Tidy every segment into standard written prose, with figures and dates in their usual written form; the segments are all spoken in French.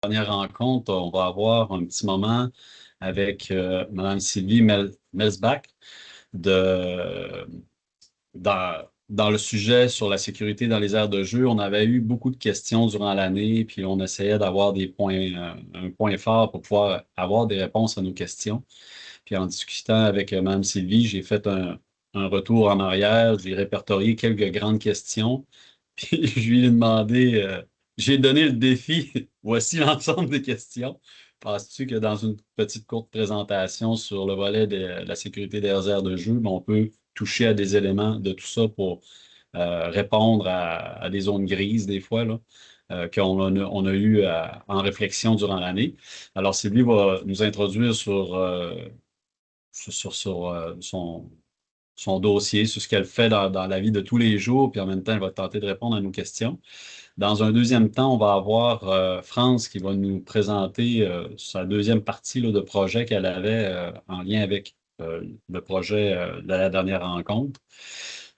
Dernière rencontre, on va avoir un petit moment avec Mme Sylvie Melsbach de, dans le sujet sur la sécurité dans les aires de jeu. On avait eu beaucoup de questions durant l'année, puis on essayait d'avoir des points, un point fort pour pouvoir avoir des réponses à nos questions. Puis en discutant avec Mme Sylvie, j'ai fait un retour en arrière, j'ai répertorié quelques grandes questions, puis je lui ai demandé, j'ai donné le défi, voici l'ensemble des questions. Penses-tu que dans une petite courte présentation sur le volet de la sécurité des aires de jeu, ben, on peut toucher à des éléments de tout ça pour répondre à des zones grises des fois là, on a eu en réflexion durant l'année. Alors, Sylvie va nous introduire sur son dossier, sur ce qu'elle fait dans la vie de tous les jours, puis en même temps, elle va tenter de répondre à nos questions. Dans un deuxième temps, on va avoir France qui va nous présenter sa deuxième partie là, de projet qu'elle avait en lien avec le projet de la dernière rencontre.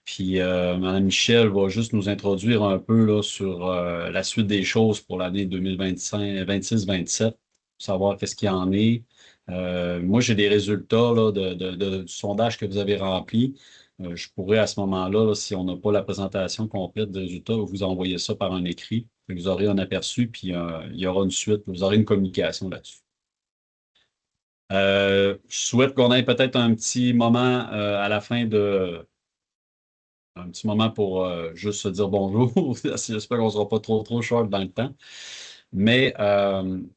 Puis Mme Michel va juste nous introduire un peu là, sur la suite des choses pour l'année 2025, 26-27, savoir qu'est-ce qu'il y en est. Moi, j'ai des résultats là, du sondage que vous avez rempli. Je pourrais à ce moment-là, là, si on n'a pas la présentation complète des résultats, vous envoyer ça par un écrit. Vous aurez un aperçu, puis il y aura une suite. Vous aurez une communication là-dessus. Je souhaite qu'on ait peut-être un petit moment à la fin un petit moment pour juste se dire bonjour. J'espère qu'on ne sera pas trop short dans le temps. Mais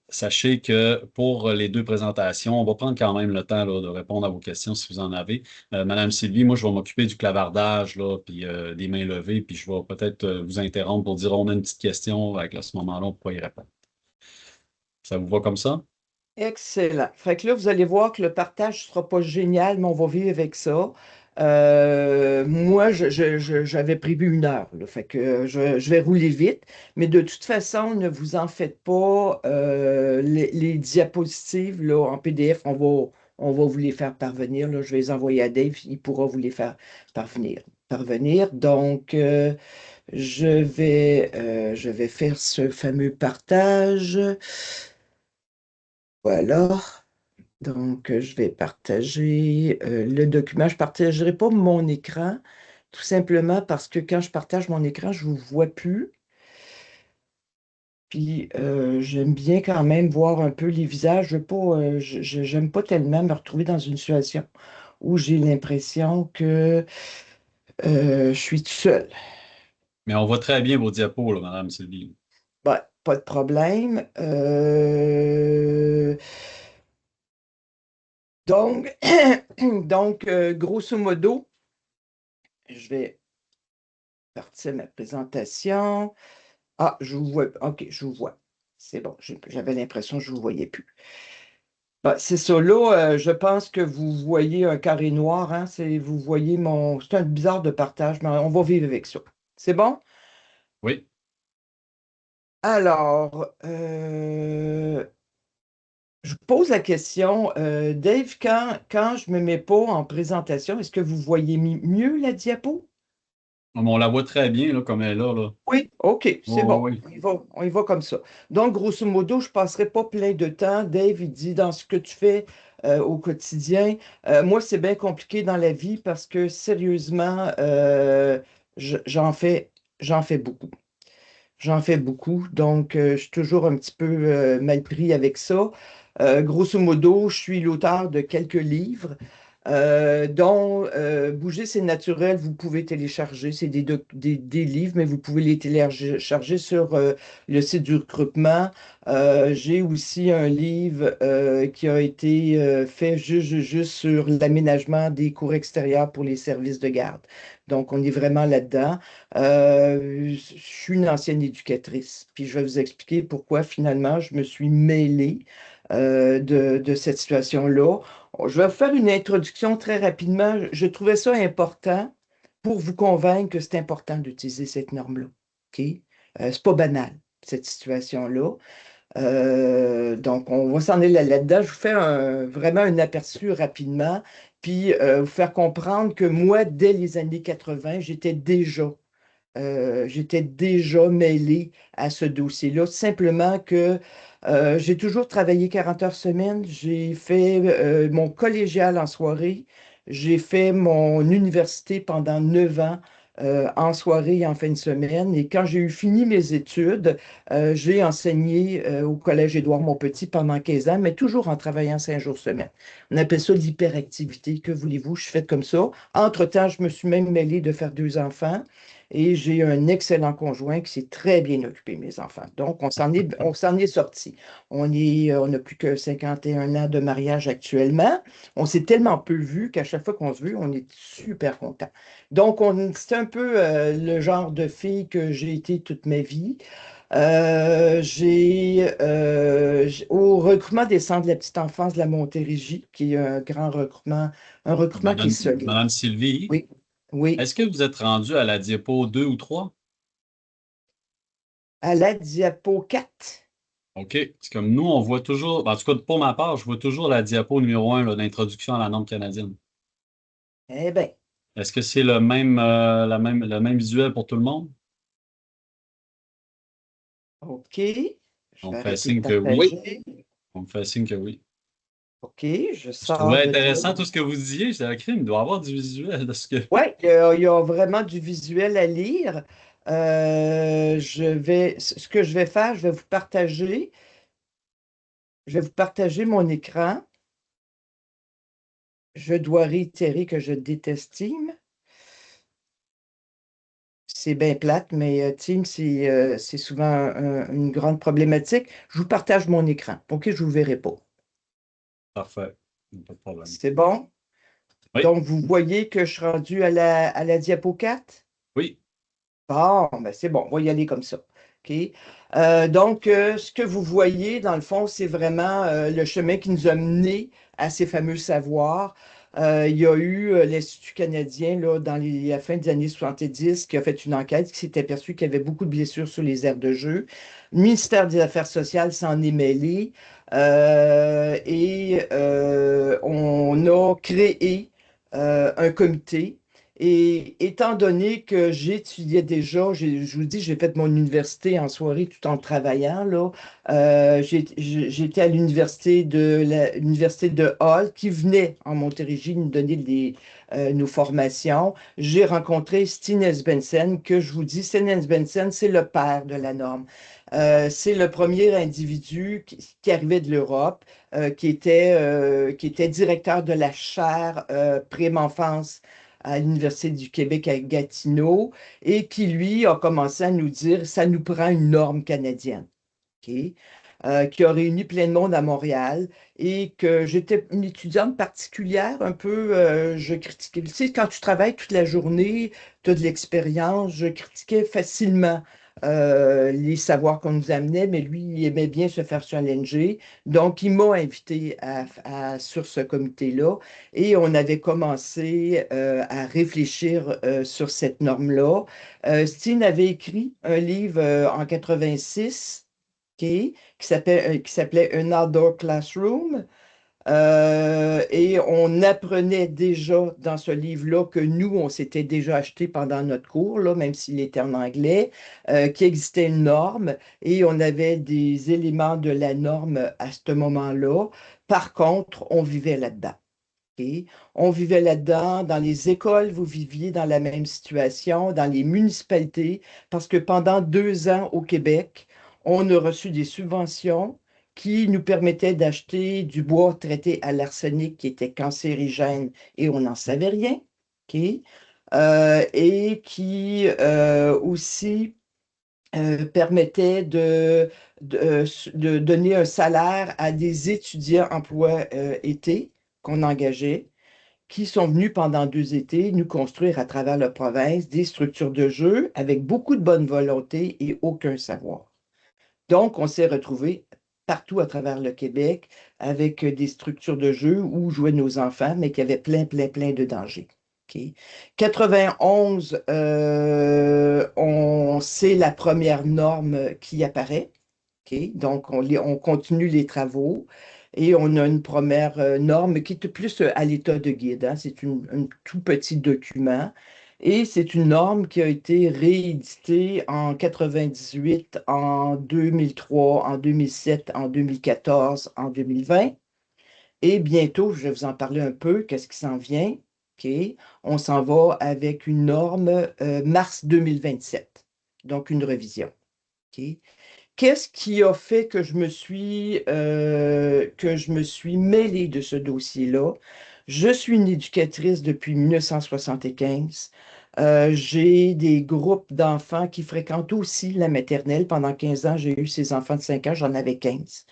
sachez que pour les deux présentations, on va prendre quand même le temps là, de répondre à vos questions si vous en avez. Madame Sylvie, moi, je vais m'occuper du clavardage, là, puis des mains levées, puis je vais peut-être vous interrompre pour dire on a une petite question. À ce moment-là, on pourra y répondre. Ça vous va comme ça? Excellent. Fait que là, vous allez voir que le partage ne sera pas génial, mais on va vivre avec ça. Moi, j'avais prévu 1 heure, là. Fait que je vais rouler vite. Mais de toute façon, ne vous en faites pas. Les diapositives là, en PDF, on va vous les faire parvenir, là. Je vais les envoyer à Dave, il pourra vous les faire parvenir. Donc, je vais faire ce fameux partage. Voilà. Donc, je vais partager le document. Je ne partagerai pas mon écran, tout simplement parce que quand je partage mon écran, je ne vous vois plus. Puis, j'aime bien quand même voir un peu les visages. J'aime pas tellement me retrouver dans une situation où j'ai l'impression que je suis tout seul. Mais on voit très bien vos diapos, là, Madame Sylvie. Ben, pas de problème. Donc, grosso modo, je vais partir ma présentation. Ah, je vous vois. OK, je vous vois. C'est bon. J'avais l'impression que je ne vous voyais plus. Ben, c'est ça. Là, je pense que vous voyez un carré noir. Hein, vous voyez mon. C'est un bizarre de partage, mais on va vivre avec ça. C'est bon? Oui. Alors, je vous pose la question, Dave, quand je ne me mets pas en présentation, est-ce que vous voyez mieux la diapo? On la voit très bien là, comme elle est là, là. Oui, OK, Oui, c'est bon. oui, On y va comme ça. Donc, grosso modo, je ne passerai pas plein de temps. Dave, il dit dans ce que tu fais au quotidien. Moi, c'est bien compliqué dans la vie parce que sérieusement, j'en fais beaucoup. J'en fais beaucoup. Donc, je suis toujours un petit peu mal pris avec ça. Grosso modo, je suis l'auteur de quelques livres. Dont Bouger, c'est naturel, vous pouvez télécharger, c'est des livres, mais vous pouvez les télécharger sur le site du regroupement. J'ai aussi un livre qui a été fait juste sur l'aménagement des cours extérieurs pour les services de garde. Donc, on est vraiment là-dedans. Je suis une ancienne éducatrice, puis je vais vous expliquer pourquoi finalement je me suis mêlée de cette situation-là. Je vais vous faire une introduction très rapidement. Je trouvais ça important pour vous convaincre que c'est important d'utiliser cette norme-là. OK? C'est pas banal, cette situation-là. Donc, on va s'en aller là-dedans. Je vous fais vraiment un aperçu rapidement, puis vous faire comprendre que moi, dès les années 80, j'étais déjà j'étais déjà mêlée à ce dossier-là. Simplement que j'ai toujours travaillé 40 heures semaine. J'ai fait mon collégial en soirée. J'ai fait mon université pendant 9 ans en soirée et en fin de semaine. Et quand j'ai eu fini mes études, j'ai enseigné au Collège Édouard-Montpetit pendant 15 ans, mais toujours en travaillant 5 jours semaine. On appelle ça l'hyperactivité. Que voulez-vous? Je suis faite comme ça. Entre-temps, je me suis même mêlée de faire 2 enfants. Et j'ai un excellent conjoint qui s'est très bien occupé de mes enfants. Donc, on s'en est sortis. On n'a plus que 51 ans de mariage actuellement. On s'est tellement peu vus qu'à chaque fois qu'on se veut, on est super content. Donc, c'est un peu le genre de fille que j'ai été toute ma vie. Au recrutement des centres de la petite enfance de la Montérégie, qui est un grand recrutement, un recrutement qui est solide. Madame Sylvie, Oui, oui. est-ce que vous êtes rendu à la diapo 2 ou 3? À la diapo 4. OK. C'est comme nous, on voit toujours, en tout cas pour ma part, je vois toujours la diapo numéro 1 d'introduction à la norme canadienne. Eh bien, Est-ce que c'est le même visuel pour tout le monde? OK. Je On vais me fait arrêter de signe que oui. partager. On me fait signe que oui. OK, je Je sors trouvais de là. intéressant tout ce que vous disiez. J'étais à crime, il doit y avoir du visuel de ce que. Oui, il y a vraiment du visuel à lire. Ce que je vais faire, je vais vous partager mon écran. Je dois réitérer que je déteste Teams. C'est bien plate, mais Teams, c'est souvent une grande problématique. Je vous partage mon écran. OK, je ne vous verrai pas. Parfait. Pas de problème. C'est bon? Oui, Donc, vous voyez que je suis rendu à la diapo 4? oui, Bon, ben c'est bon, on va y aller comme ça. OK? Donc, ce que vous voyez, dans le fond, c'est vraiment le chemin qui nous a menés à ces fameux savoirs. Il y a eu l'Institut canadien, là, à la fin des années 70, qui a fait une enquête, qui s'est aperçu qu'il y avait beaucoup de blessures sur les aires de jeu. Le ministère des Affaires sociales s'en est mêlé et on a créé un comité et étant donné que j'étudiais déjà, je vous dis, j'ai fait mon université en soirée tout en travaillant, là. J'étais à l'université de Hall qui venait en Montérégie nous donner nos formations. J'ai rencontré Stine Benson, que je vous dis, Stine Benson, c'est le père de la norme. C'est le premier individu qui arrivait de l'Europe, qui était directeur de la chaire prime-enfance à l'Université du Québec à Gatineau et qui, lui, a commencé à nous dire, ça nous prend une norme canadienne. OK? Qui a réuni plein de monde à Montréal et que j'étais une étudiante particulière, un peu, je critiquais. Tu sais, quand tu travailles toute la journée, tu as de l'expérience, je critiquais facilement les savoirs qu'on nous amenait, mais lui, il aimait bien se faire challenger. Donc, il m'a invité sur ce comité-là et on avait commencé à réfléchir sur cette norme-là. Stine avait écrit un livre en 86 qui s'appelait An Outdoor Classroom. Et on apprenait déjà dans ce livre-là que nous, on s'était déjà acheté pendant notre cours, là, même s'il était en anglais, qu'il existait une norme et on avait des éléments de la norme à ce moment-là. Par contre, on vivait là-dedans. OK? On vivait là-dedans, dans les écoles, vous viviez dans la même situation, dans les municipalités, parce que pendant 2 ans au Québec, on a reçu des subventions qui nous permettaient d'acheter du bois traité à l'arsenic qui était cancérigène et on n'en savait rien. OK? Et qui aussi permettait de donner un salaire à des étudiants emploi été qu'on engageait, qui sont venus pendant 2 étés nous construire à travers la province des structures de jeu avec beaucoup de bonne volonté et aucun savoir. Donc, on s'est retrouvés partout à travers le Québec avec des structures de jeu où jouaient nos enfants, mais qui avaient plein, plein, plein de dangers. OK. 91, c'est la première norme qui apparaît. OK. Donc, on continue les travaux et on a une première norme qui est plus à l'état de guide, hein. C'est un tout petit document. Et c'est une norme qui a été rééditée en 98, en 2003, en 2007, en 2014, en 2020. Et bientôt, je vais vous en parler un peu, qu'est-ce qui s'en vient. OK? On s'en va avec une norme mars 2027, donc une révision. OK? Qu'est-ce qui a fait que je me suis mêlée de ce dossier-là? Je suis une éducatrice depuis 1975. J'ai des groupes d'enfants qui fréquentent aussi la maternelle. Pendant 15 ans, j'ai eu ces enfants de 5 ans, j'en avais 15,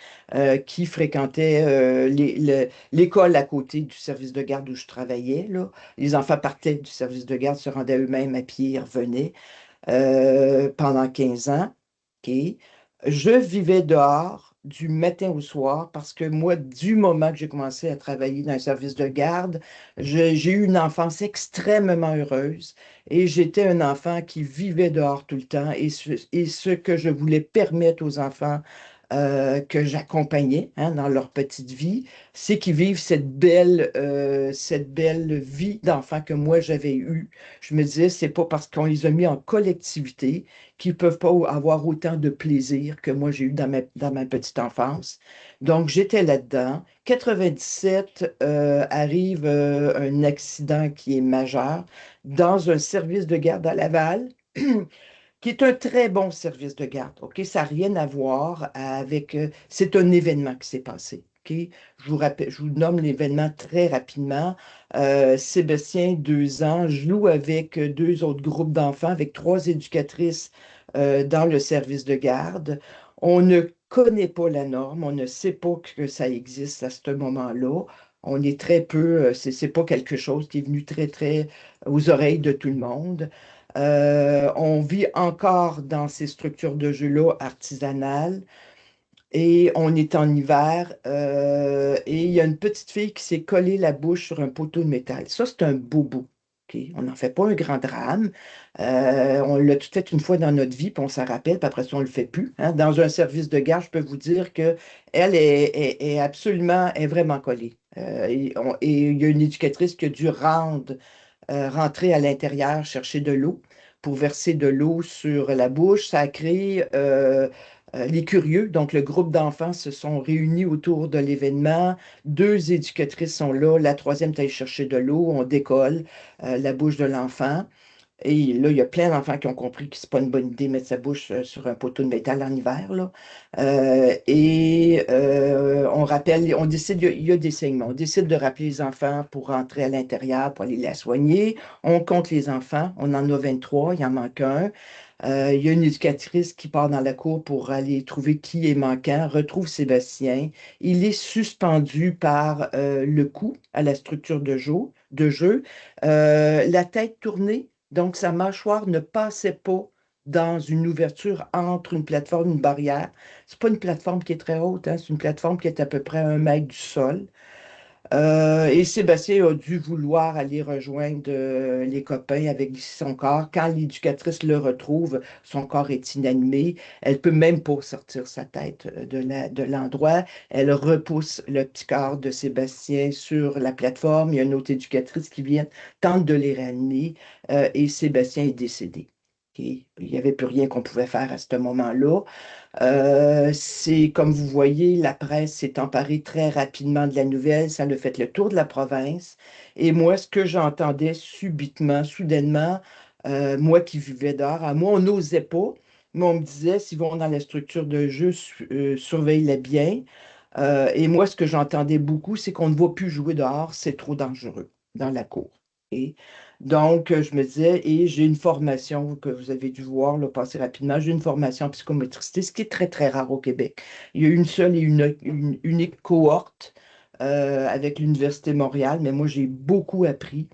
qui fréquentaient l'école à côté du service de garde où je travaillais, là. Les enfants partaient du service de garde, se rendaient eux-mêmes à pied, revenaient pendant 15 ans. OK. Je vivais dehors du matin au soir parce que moi, du moment que j'ai commencé à travailler dans un service de garde, j'ai eu une enfance extrêmement heureuse et j'étais un enfant qui vivait dehors tout le temps et ce que je voulais permettre aux enfants que j'accompagnais dans leur petite vie, c'est qu'ils vivent cette belle vie d'enfant que moi j'avais eue. Je me disais, c'est pas parce qu'on les a mis en collectivité qu'ils peuvent pas avoir autant de plaisir que moi j'ai eu dans ma petite enfance. Donc j'étais là-dedans. 97 arrive un accident qui est majeur dans un service de garde à Laval. Qui est un très bon service de garde. OK? Ça n'a rien à voir avec. C'est un événement qui s'est passé. OK? Je vous nomme l'événement très rapidement. Sébastien, 2 ans, joue avec deux autres groupes d'enfants, avec trois éducatrices dans le service de garde. On ne connaît pas la norme, on ne sait pas que ça existe à ce moment-là. On est très peu, c'est pas quelque chose qui est venu très, très aux oreilles de tout le monde. On vit encore dans ces structures de jeu-là artisanales et on est en hiver et il y a une petite fille qui s'est collée la bouche sur un poteau de métal. Ça, c'est un bobo. OK? On n'en fait pas un grand drame. On l'a tout fait une fois dans notre vie, puis on s'en rappelle, puis après ça, on ne le fait plus. Hein. Dans un service de garde, je peux vous dire qu'elle est absolument, est vraiment collée. Et il y a une éducatrice qui a dû rentrer à l'intérieur, chercher de l'eau pour verser de l'eau sur la bouche. Ça a créé les curieux. Donc, le groupe d'enfants se sont réunis autour de l'événement. Deux éducatrices sont là. La troisième est allée chercher de l'eau. On décolle la bouche de l'enfant. Et là, il y a plein d'enfants qui ont compris que c'est pas une bonne idée de mettre sa bouche sur un poteau de métal en hiver, là. On rappelle, on décide, il y a des saignements. On décide de rappeler les enfants pour rentrer à l'intérieur, pour aller la soigner. On compte les enfants. On en a 23, il en manque un. Il y a une éducatrice qui part dans la cour pour aller trouver qui est manquant, retrouve Sébastien. Il est suspendu par le cou à la structure de jeu, la tête tournée, donc sa mâchoire ne passait pas dans une ouverture entre une plateforme et une barrière. C'est pas une plateforme qui est très haute, hein, c'est une plateforme qui est à peu près à 1 mètre du sol. Et Sébastien a dû vouloir aller rejoindre les copains avec son corps. Quand l'éducatrice le retrouve, son corps est inanimé. Elle peut même pas sortir sa tête de l'endroit. Elle repousse le petit corps de Sébastien sur la plateforme. Il y a une autre éducatrice qui vient, tente de les ramener et Sébastien est décédé. OK? Il n'y avait plus rien qu'on pouvait faire à ce moment-là. C'est comme vous voyez, la presse s'est emparée très rapidement de la nouvelle, ça a fait le tour de la province. Et moi, ce que j'entendais subitement, soudainement, moi qui vivais dehors, à moi, on n'osait pas, mais on me disait, s'ils vont dans la structure de jeu, surveille-les bien. Et moi, ce que j'entendais beaucoup, c'est qu'on ne va plus jouer dehors, c'est trop dangereux dans la cour. Et donc, je me disais, et j'ai une formation que vous avez dû voir là, passer rapidement, j'ai une formation en psychomotricité, ce qui est très, très rare au Québec. Il y a une seule et une unique cohorte avec l'Université Montréal, mais moi, j'ai beaucoup appris.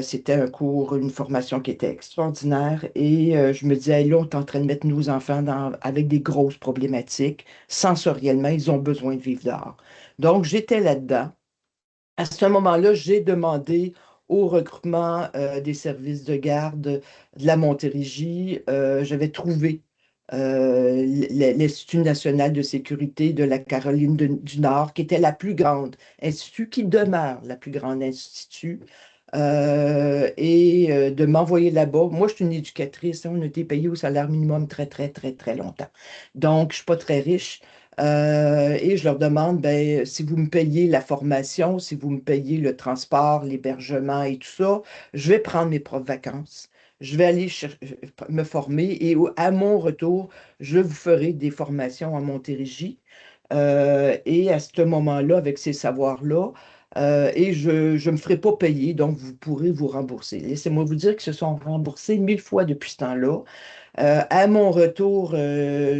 C'était un cours, une formation qui était extraordinaire et je me disais, hey, là, on est en train de mettre nos enfants avec des grosses problématiques. Sensoriellement, ils ont besoin de vivre dehors. Donc, j'étais là-dedans. À ce moment-là, j'ai demandé au regroupement des services de garde de la Montérégie. J'avais trouvé l'Institut national de sécurité de la Caroline du Nord, qui était la plus grande institut, qui demeure la plus grande institut et de m'envoyer là-bas. Moi, je suis une éducatrice, hein, on a été payé au salaire minimum très, très, très, très longtemps. Donc, je ne suis pas très riche. Et je leur demande, ben, si vous me payez la formation, si vous me payez le transport, l'hébergement et tout ça, je vais prendre mes propres vacances. Je vais aller me former et à mon retour, je vous ferai des formations en Montérégie. Et à ce moment-là, avec ces savoirs-là, et je ne me ferai pas payer, donc vous pourrez vous rembourser. Laissez-moi vous dire qu'ils se sont remboursés 1000 fois depuis ce temps-là. À mon retour,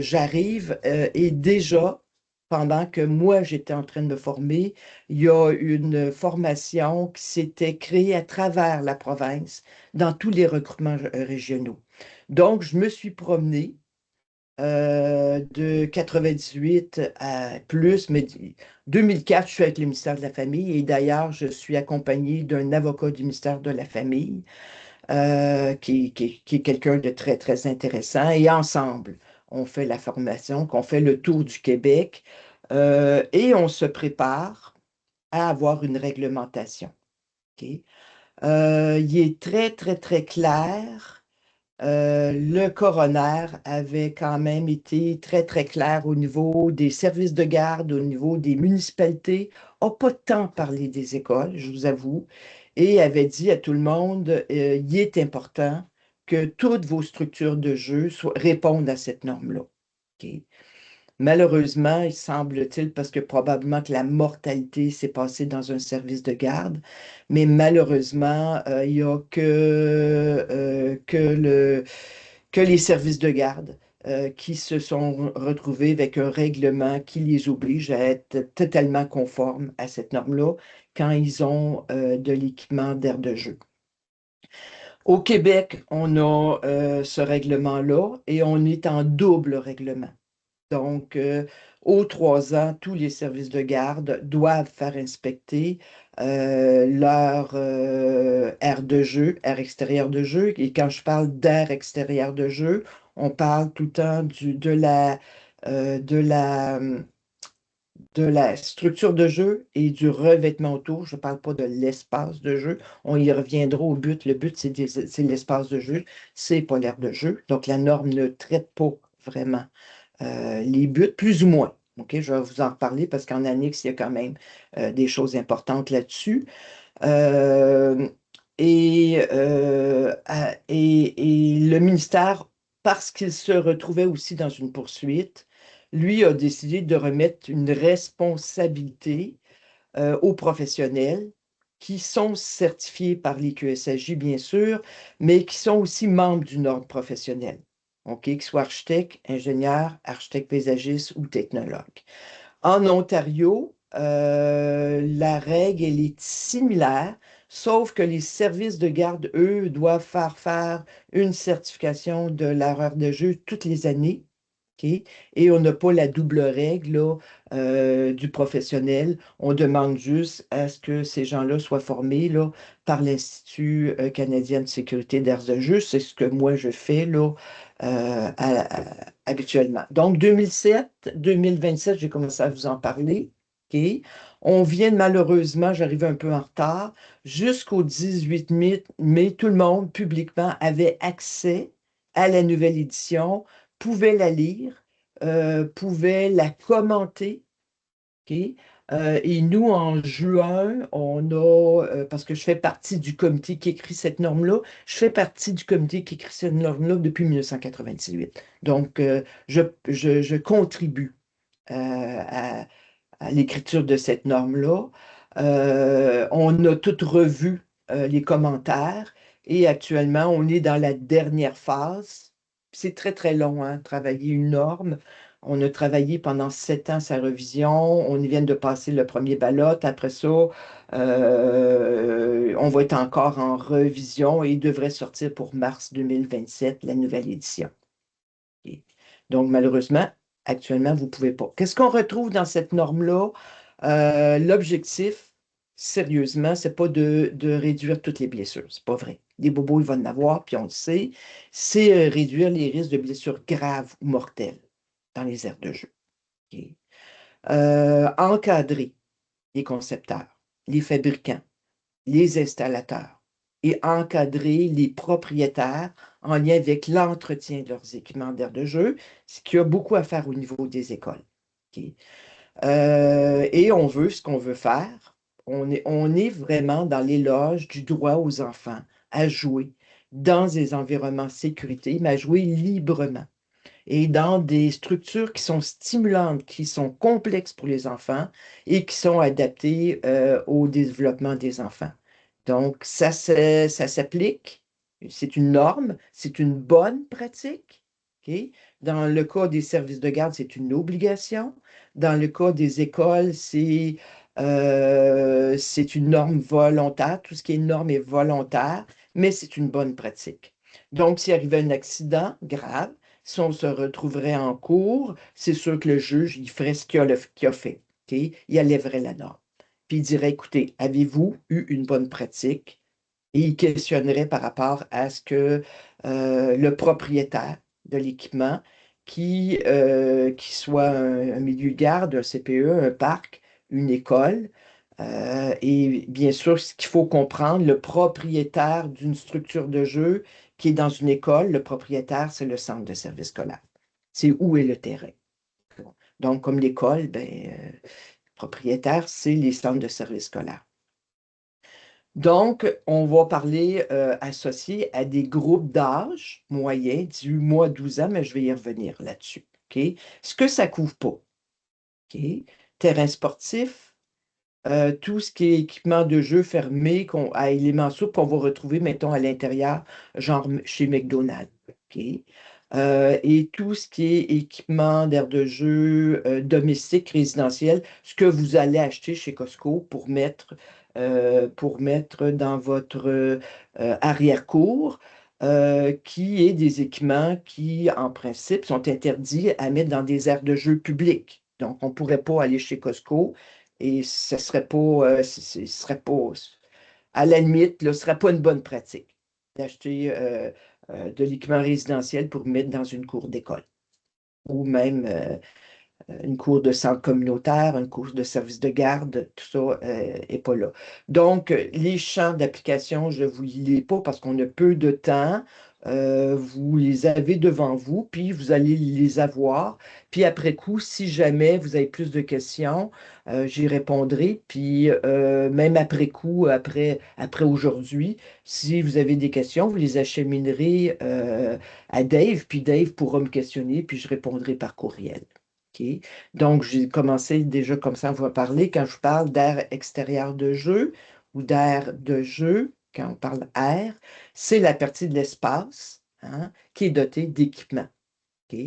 j'arrive et déjà, pendant que moi j'étais en train de me former, il y a une formation qui s'était créée à travers la province dans tous les recrutements régionaux. Donc, je me suis promenée de 98 à plus, mais 2004, je suis avec le ministère de la Famille et d'ailleurs, je suis accompagnée d'un avocat du ministère de la Famille qui est quelqu'un de très, très intéressant et ensemble, on fait la formation, qu'on fait le tour du Québec et on se prépare à avoir une réglementation. OK? Il est très, très, très clair. Le coroner avait quand même été très, très clair au niveau des services de garde, au niveau des municipalités, n'a pas tant parlé des écoles, je vous avoue, et avait dit à tout le monde, il est important que toutes vos structures de jeu répondent à cette norme-là. OK? Malheureusement, il semble-t-il, parce que probablement que la mortalité s'est passée dans un service de garde, mais malheureusement, il n'y a que les services de garde qui se sont retrouvés avec un règlement qui les oblige à être totalement conformes à cette norme-là quand ils ont de l'équipement d'aire de jeu. Au Québec, on a ce règlement-là et on est en double règlement. Donc, aux 3 ans, tous les services de garde doivent faire inspecter leur aire de jeu, aire extérieure de jeu. Et quand je parle d'aire extérieure de jeu, on parle tout le temps euh, de la, de la structure de jeu et du revêtement autour. Je ne parle pas de l'espace de jeu. On y reviendra au but. Le but, c'est l'espace de jeu. C'est pas l'aire de jeu. Donc, la norme ne traite pas vraiment les buts, plus ou moins. OK, je vais vous en reparler parce qu'en annexe, il y a quand même des choses importantes là-dessus. Euh, et le ministère, parce qu'il se retrouvait aussi dans une poursuite, lui a décidé de remettre une responsabilité aux professionnels qui sont certifiés par l'IQSAJ, bien sûr, mais qui sont aussi membres d'une ordre professionnelle. OK, qu'ils soient architectes, ingénieurs, architectes paysagistes ou technologues. En Ontario, la règle, elle est similaire, sauf que les services de garde, eux, doivent faire une certification de l'erreur de jeu toutes les années. OK? Et on n'a pas la double règle là, du professionnel. On demande juste à ce que ces gens-là soient formés là, par l'Institut canadien de sécurité d'aires de jeu. C'est ce que moi je fais là, habituellement. Donc, 2007, 2027, j'ai commencé à vous en parler. OK? On vient malheureusement, j'arrive un peu en retard, jusqu'au 18 mai, tout le monde publiquement avait accès à la nouvelle édition, pouvait la lire, pouvait la commenter. OK? Et nous, en juin, on a, parce que je fais partie du comité qui écrit cette norme-là, je fais partie du comité qui écrit cette norme-là depuis 1998. Donc, je contribue à l'écriture de cette norme-là. On a tout revu les commentaires et actuellement, on est dans la dernière phase. C'est très, très long, hein, travailler une norme. On a travaillé pendant 7 ans sa révision. On vient de passer le premier ballot. Après ça, on va être encore en revision et il devrait sortir pour mars 2027 la nouvelle édition. OK. Donc, malheureusement, actuellement, vous ne pouvez pas. Qu'est-ce qu'on retrouve dans cette norme-là? L'objectif, sérieusement, c'est pas de réduire toutes les blessures. C'est pas vrai. Des bobos, il va en avoir, puis on le sait. C'est réduire les risques de blessures graves ou mortelles dans les aires de jeu. OK. Encadrer les concepteurs, les fabricants, les installateurs, et encadrer les propriétaires en lien avec l'entretien de leurs équipements d'aire de jeu, ce qui a beaucoup à faire au niveau des écoles. OK? Et on veut ce qu'on veut faire. On est vraiment dans l'éloge du droit aux enfants à jouer dans des environnements sécurité, mais à jouer librement et dans des structures qui sont stimulantes, qui sont complexes pour les enfants et qui sont adaptées au développement des enfants. Donc, ça s'applique, c'est une norme, c'est une bonne pratique. OK? Dans le cas des services de garde, c'est une obligation. Dans le cas des écoles, c'est une norme volontaire. Tout ce qui est norme est volontaire, mais c'est une bonne pratique. Donc, s'il arrivait un accident grave, si on se retrouverait en cours, c'est sûr que le juge, il ferait ce qu'il a fait. OK? Il enlèverait la norme. Puis il dirait, écoutez, avez-vous eu une bonne pratique? Et il questionnerait par rapport à ce que le propriétaire de l'équipement, qui soit un milieu de garde, un CPE, un parc, une école, et bien sûr, ce qu'il faut comprendre, le propriétaire d'une structure de jeu qui est dans une école, le propriétaire, c'est le centre de service scolaire. C'est où est le terrain. Donc, comme l'école, propriétaire, c'est les centres de service scolaire. Donc, on va parler associé à des groupes d'âge moyens, 18 mois, 12 ans, mais je vais y revenir là-dessus. OK? Ce que ça couvre pas. OK? Terrain sportif, tout ce qui est équipement de jeu fermé à éléments souples qu'on va retrouver, mettons, à l'intérieur, genre chez McDonald's. OK? Et tout ce qui est équipement d'aire de jeu domestique, résidentiel, ce que vous allez acheter chez Costco pour mettre dans votre arrière-cour, qui est des équipements qui, en principe, sont interdits à mettre dans des aires de jeu publiques. Donc, on ne pourrait pas aller chez Costco et ce serait pas, à la limite, ce ne serait pas une bonne pratique d'acheter de l'équipement résidentiel pour mettre dans une cour d'école ou même une cour de centre communautaire, une cour de service de garde, tout ça n'est pas là. Donc, les champs d'application, je ne vous lis pas parce qu'on a peu de temps. Vous les avez devant vous, puis vous allez les avoir. Puis après coup, si jamais vous avez plus de questions, j'y répondrai. Puis même après coup, après aujourd'hui, si vous avez des questions, vous les acheminerez à Dave, puis Dave pourra me questionner, puis je répondrai par courriel. OK? Donc, j'ai commencé déjà comme ça à vous parler. Quand je vous parle d'air extérieur de jeu ou d'air de jeu, quand on parle air, c'est la partie de l'espace hein, qui est dotée d'équipements. OK?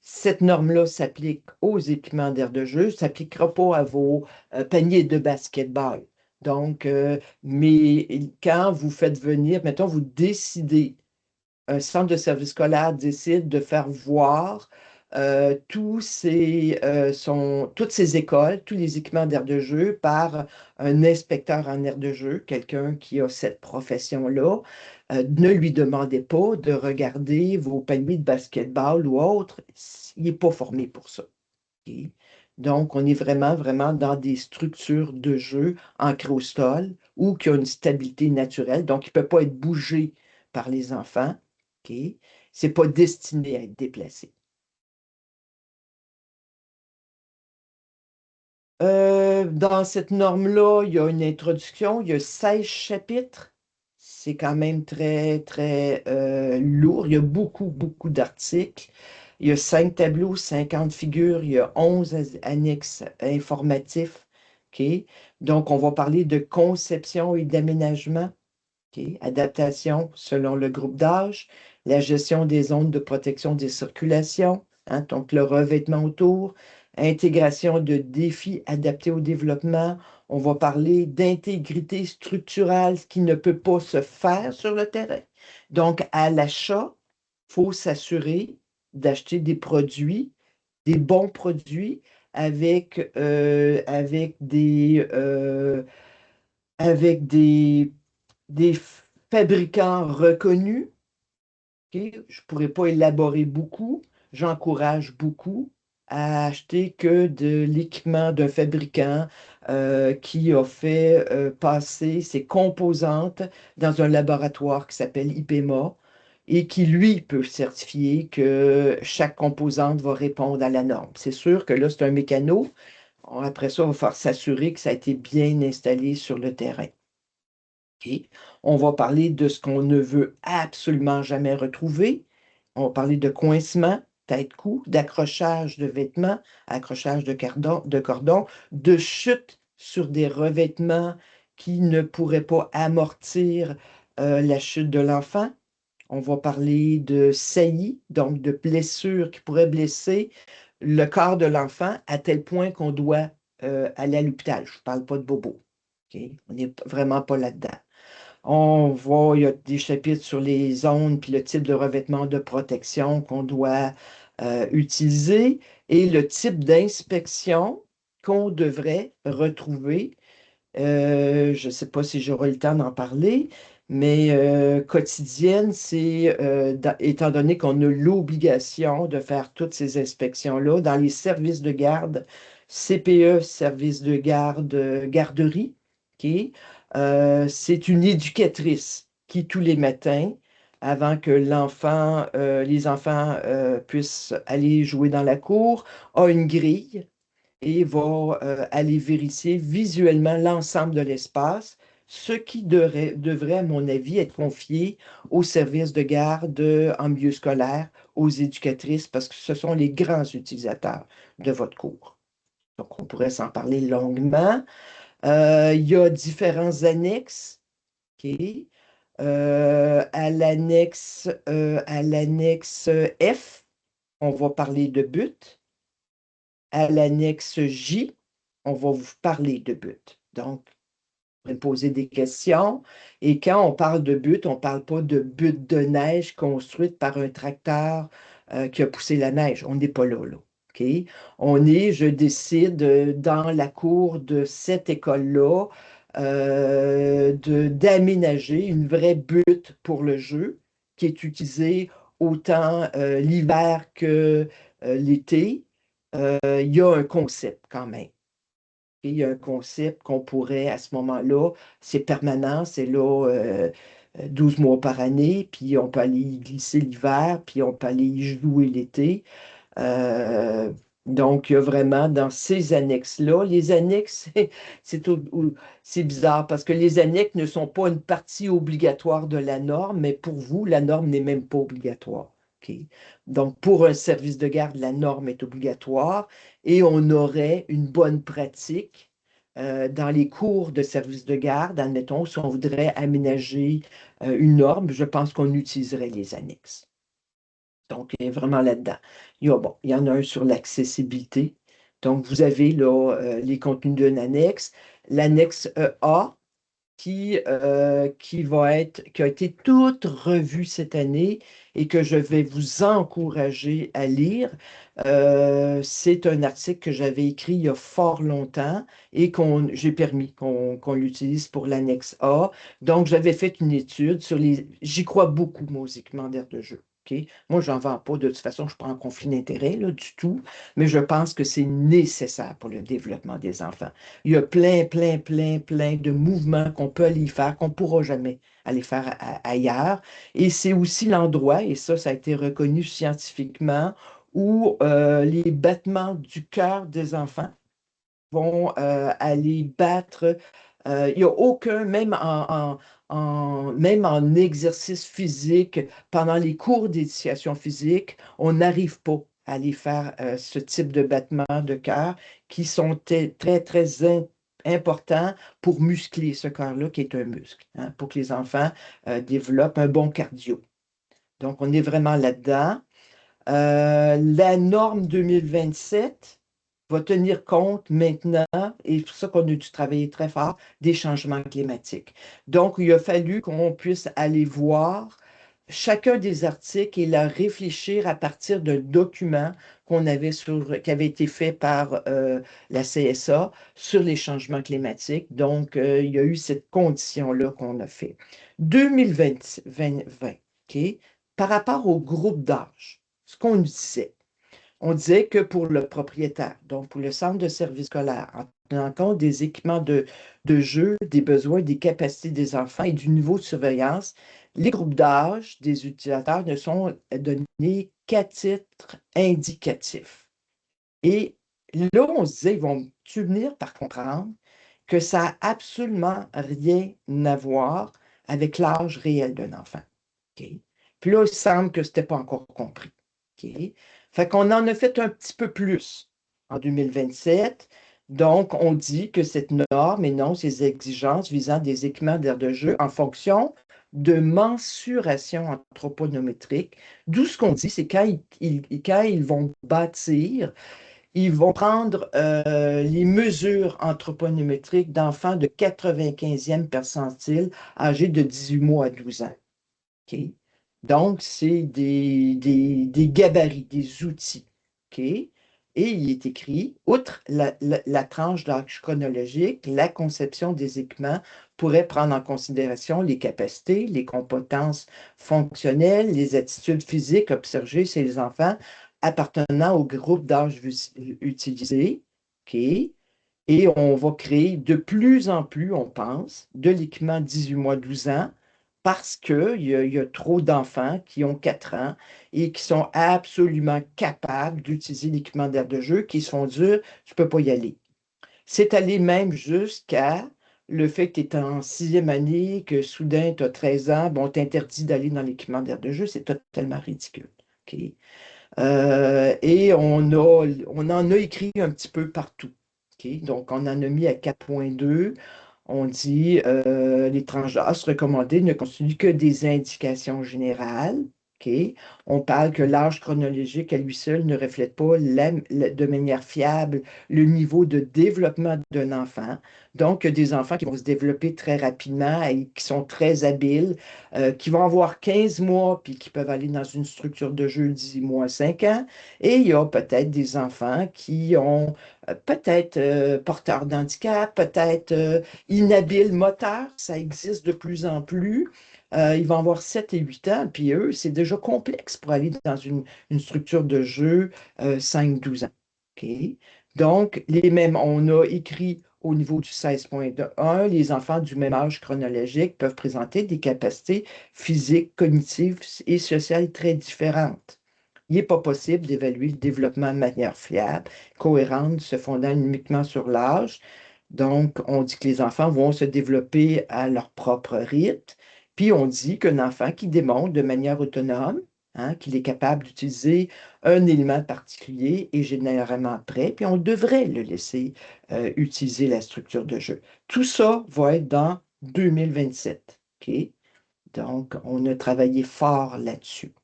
Cette norme-là s'applique aux équipements d'air de jeu, ne s'appliquera pas à vos paniers de basketball. Donc, mais quand vous faites venir, mettons, vous décidez un centre de service scolaire décide de faire voir toutes ces écoles, tous les équipements d'aire de jeu par un inspecteur en aire de jeu, quelqu'un qui a cette profession-là. Ne lui demandez pas de regarder vos paniers de basketball ou autre. Il n'est pas formé pour ça. OK? Donc, on est vraiment, vraiment dans des structures de jeu ancrées au sol ou qui ont une stabilité naturelle. Donc, il ne peut pas être bougé par les enfants. OK? C'est pas destiné à être déplacé. Dans cette norme-là, il y a une introduction, il y a 16 chapitres. C'est quand même très, très lourd. Il y a beaucoup, beaucoup d'articles. Il y a 5 tableaux, 50 figures, il y a 11 annexes informatifs. OK? Donc, on va parler de conception et d'aménagement. OK? Adaptation selon le groupe d'âge, la gestion des zones de protection des circulations, hein, donc le revêtement autour, intégration de défis adaptés au développement. On va parler d'intégrité structurelle, ce qui ne peut pas se faire sur le terrain. Donc, à l'achat, il faut s'assurer d'acheter des produits, des bons produits avec des fabricants reconnus. OK? Je ne pourrais pas élaborer beaucoup. J'encourage beaucoup à acheter que de l'équipement d'un fabricant qui a fait passer ses composantes dans un laboratoire qui s'appelle IPEMA et qui, lui, peut certifier que chaque composante va répondre à la norme. C'est sûr que là, c'est un mécano. Après ça, il va falloir s'assurer que ça a été bien installé sur le terrain. OK? On va parler de ce qu'on ne veut absolument jamais retrouver. On va parler de coincement, tête-cou, d'accrochage de vêtements, accrochage de cordon, de chute sur des revêtements qui ne pourraient pas amortir la chute de l'enfant. On va parler de saillies, donc de blessures qui pourraient blesser le corps de l'enfant à tel point qu'on doit aller à l'hôpital. Je ne parle pas de bobo. OK? On n'est vraiment pas là-dedans. On voit, il y a des chapitres sur les zones puis le type de revêtement de protection qu'on doit utiliser et le type d'inspection qu'on devrait retrouver. Je ne sais pas si j'aurai le temps d'en parler, mais quotidienne, c'est étant donné qu'on a l'obligation de faire toutes ces inspections-là dans les services de garde, CPE, service de garde, garderie, OK? C'est une éducatrice qui, tous les matins, avant que les enfants puissent aller jouer dans la cour, a une grille et va aller vérifier visuellement l'ensemble de l'espace, ce qui devrait, à mon avis, être confié au service de garde en milieu scolaire, aux éducatrices, parce que ce sont les grands utilisateurs de votre cours. Donc, on pourrait s'en parler longuement. Il y a différents annexes. OK? À l'annexe F, on va parler de but. À l'annexe J, on va vous parler de but. Donc, vous pouvez me poser des questions. Et quand on parle de but, on ne parle pas de butte de neige construite par un tracteur qui a poussé la neige. On n'est pas là, là. OK? Je décide dans la cour de cette école-là d'aménager une vraie butte pour le jeu qui est utilisée autant l'hiver que l'été. Il y a un concept quand même. Et il y a un concept qu'on pourrait, à ce moment-là, c'est permanent, c'est là 12 mois par année, puis on peut aller y glisser l'hiver, puis on peut aller y jouer l'été. Euh, donc, il y a vraiment dans ces annexes-là, les annexes, c'est bizarre parce que les annexes ne sont pas une partie obligatoire de la norme, mais pour vous, la norme n'est même pas obligatoire. OK? Donc, pour un service de garde, la norme est obligatoire et on aurait une bonne pratique dans les cours de service de garde, admettons, si on voudrait aménager une norme, je pense qu'on utiliserait les annexes. Donc, il est vraiment là-dedans. Il y en a un sur l'accessibilité. Donc, vous avez là les contenus d'une annexe. L'annexe A qui a été toute revue cette année et que je vais vous encourager à lire. C'est un article que j'avais écrit il y a fort longtemps et j'ai permis qu'on l'utilise pour l'annexe A. Donc, j'avais fait une étude sur les. J'y crois beaucoup, moi, aux équipements d'aire de jeu. OK? Moi, je n'en vends pas. De toute façon, je ne suis pas en conflit d'intérêt là, du tout, mais je pense que c'est nécessaire pour le développement des enfants. Il y a plein, plein, plein, plein de mouvements qu'on peut aller faire, qu'on ne pourra jamais aller faire ailleurs. Et c'est aussi l'endroit, et ça a été reconnu scientifiquement, où les battements du cœur des enfants vont aller battre. Il n'y a aucun, même en exercice physique, pendant les cours d'éducation physique, on n'arrive pas à aller faire ce type de battements de cœur qui sont très, très importants pour muscler ce cœur-là qui est un muscle, hein, pour que les enfants développent un bon cardio. Donc, on est vraiment là-dedans. La norme 2027 va tenir compte maintenant, et c'est pour ça qu'on a dû travailler très fort, des changements climatiques. Donc, il a fallu qu'on puisse aller voir chacun des articles et la réfléchir à partir d'un document qui avait été fait par la CSA sur les changements climatiques. Donc, il y a eu cette condition-là qu'on a fait. 2020, OK, par rapport au groupe d'âge, ce qu'on disait. on disait que pour le propriétaire, donc pour le centre de service scolaire, en tenant compte des équipements de jeu, des besoins, des capacités des enfants et du niveau de surveillance, les groupes d'âge des utilisateurs ne sont donnés qu'à titre indicatif. Et là, on se disait, ils vont-tu venir par comprendre que ça n'a absolument rien à voir avec l'âge réel d'un enfant. OK? Puis là, il semble que ce n'était pas encore compris. OK? Fait qu'on en a fait un petit peu plus en 2027. Donc, on dit que cette norme énonce ces exigences visant des équipements d'aire de jeu en fonction de mensuration anthroponométrique. D'où ce qu'on dit, c'est quand ils vont bâtir, ils vont prendre les mesures anthropométriques d'enfants de 95e percentile âgés de 18 mois à 12 ans. OK? Donc, c'est des gabarits, des outils. OK? Et il est écrit, outre la tranche d'âge chronologique, la conception des équipements pourrait prendre en considération les capacités, les compétences fonctionnelles, les attitudes physiques observées chez les enfants appartenant au groupe d'âge utilisé. OK? Et on va créer de plus en plus, on pense, de l'équipement 18 mois, 12 ans, parce qu'il y a trop d'enfants qui ont 4 ans et qui sont absolument capables d'utiliser l'équipement d'aire de jeu, qui se font dire, tu ne peux pas y aller. C'est allé même jusqu'à le fait que tu es en 6e année, que soudain tu as 13 ans, bon, t'interdit d'aller dans l'équipement d'aire de jeu, c'est totalement ridicule. OK? Et on en a écrit un petit peu partout. OK? Donc, on en a mis à 4.2. On dit les tranches d'âge recommandées ne constituent que des indications générales. OK? On parle que l'âge chronologique à lui seul ne reflète pas de manière fiable le niveau de développement d'un enfant. Donc, il y a des enfants qui vont se développer très rapidement et qui sont très habiles, qui vont avoir 15 mois puis qui peuvent aller dans une structure de jeu 10 mois, 5 ans. Et il y a peut-être des enfants qui ont peut-être porteurs d'handicap, peut-être inhabiles moteurs, ça existe de plus en plus. Ils vont avoir 7 et 8 ans, puis eux, c'est déjà complexe pour aller dans une structure de jeu 5-12 ans. OK? Donc, les mêmes, on a écrit au niveau du 16.1, les enfants du même âge chronologique peuvent présenter des capacités physiques, cognitives et sociales très différentes. Il n'est pas possible d'évaluer le développement de manière fiable, cohérente, se fondant uniquement sur l'âge. Donc, on dit que les enfants vont se développer à leur propre rythme. Puis, on dit qu'un enfant qui démontre de manière autonome, hein, qu'il est capable d'utiliser un élément particulier est généralement prêt, puis on devrait le laisser utiliser la structure de jeu. Tout ça va être dans 2027. OK? Donc, on a travaillé fort là-dessus.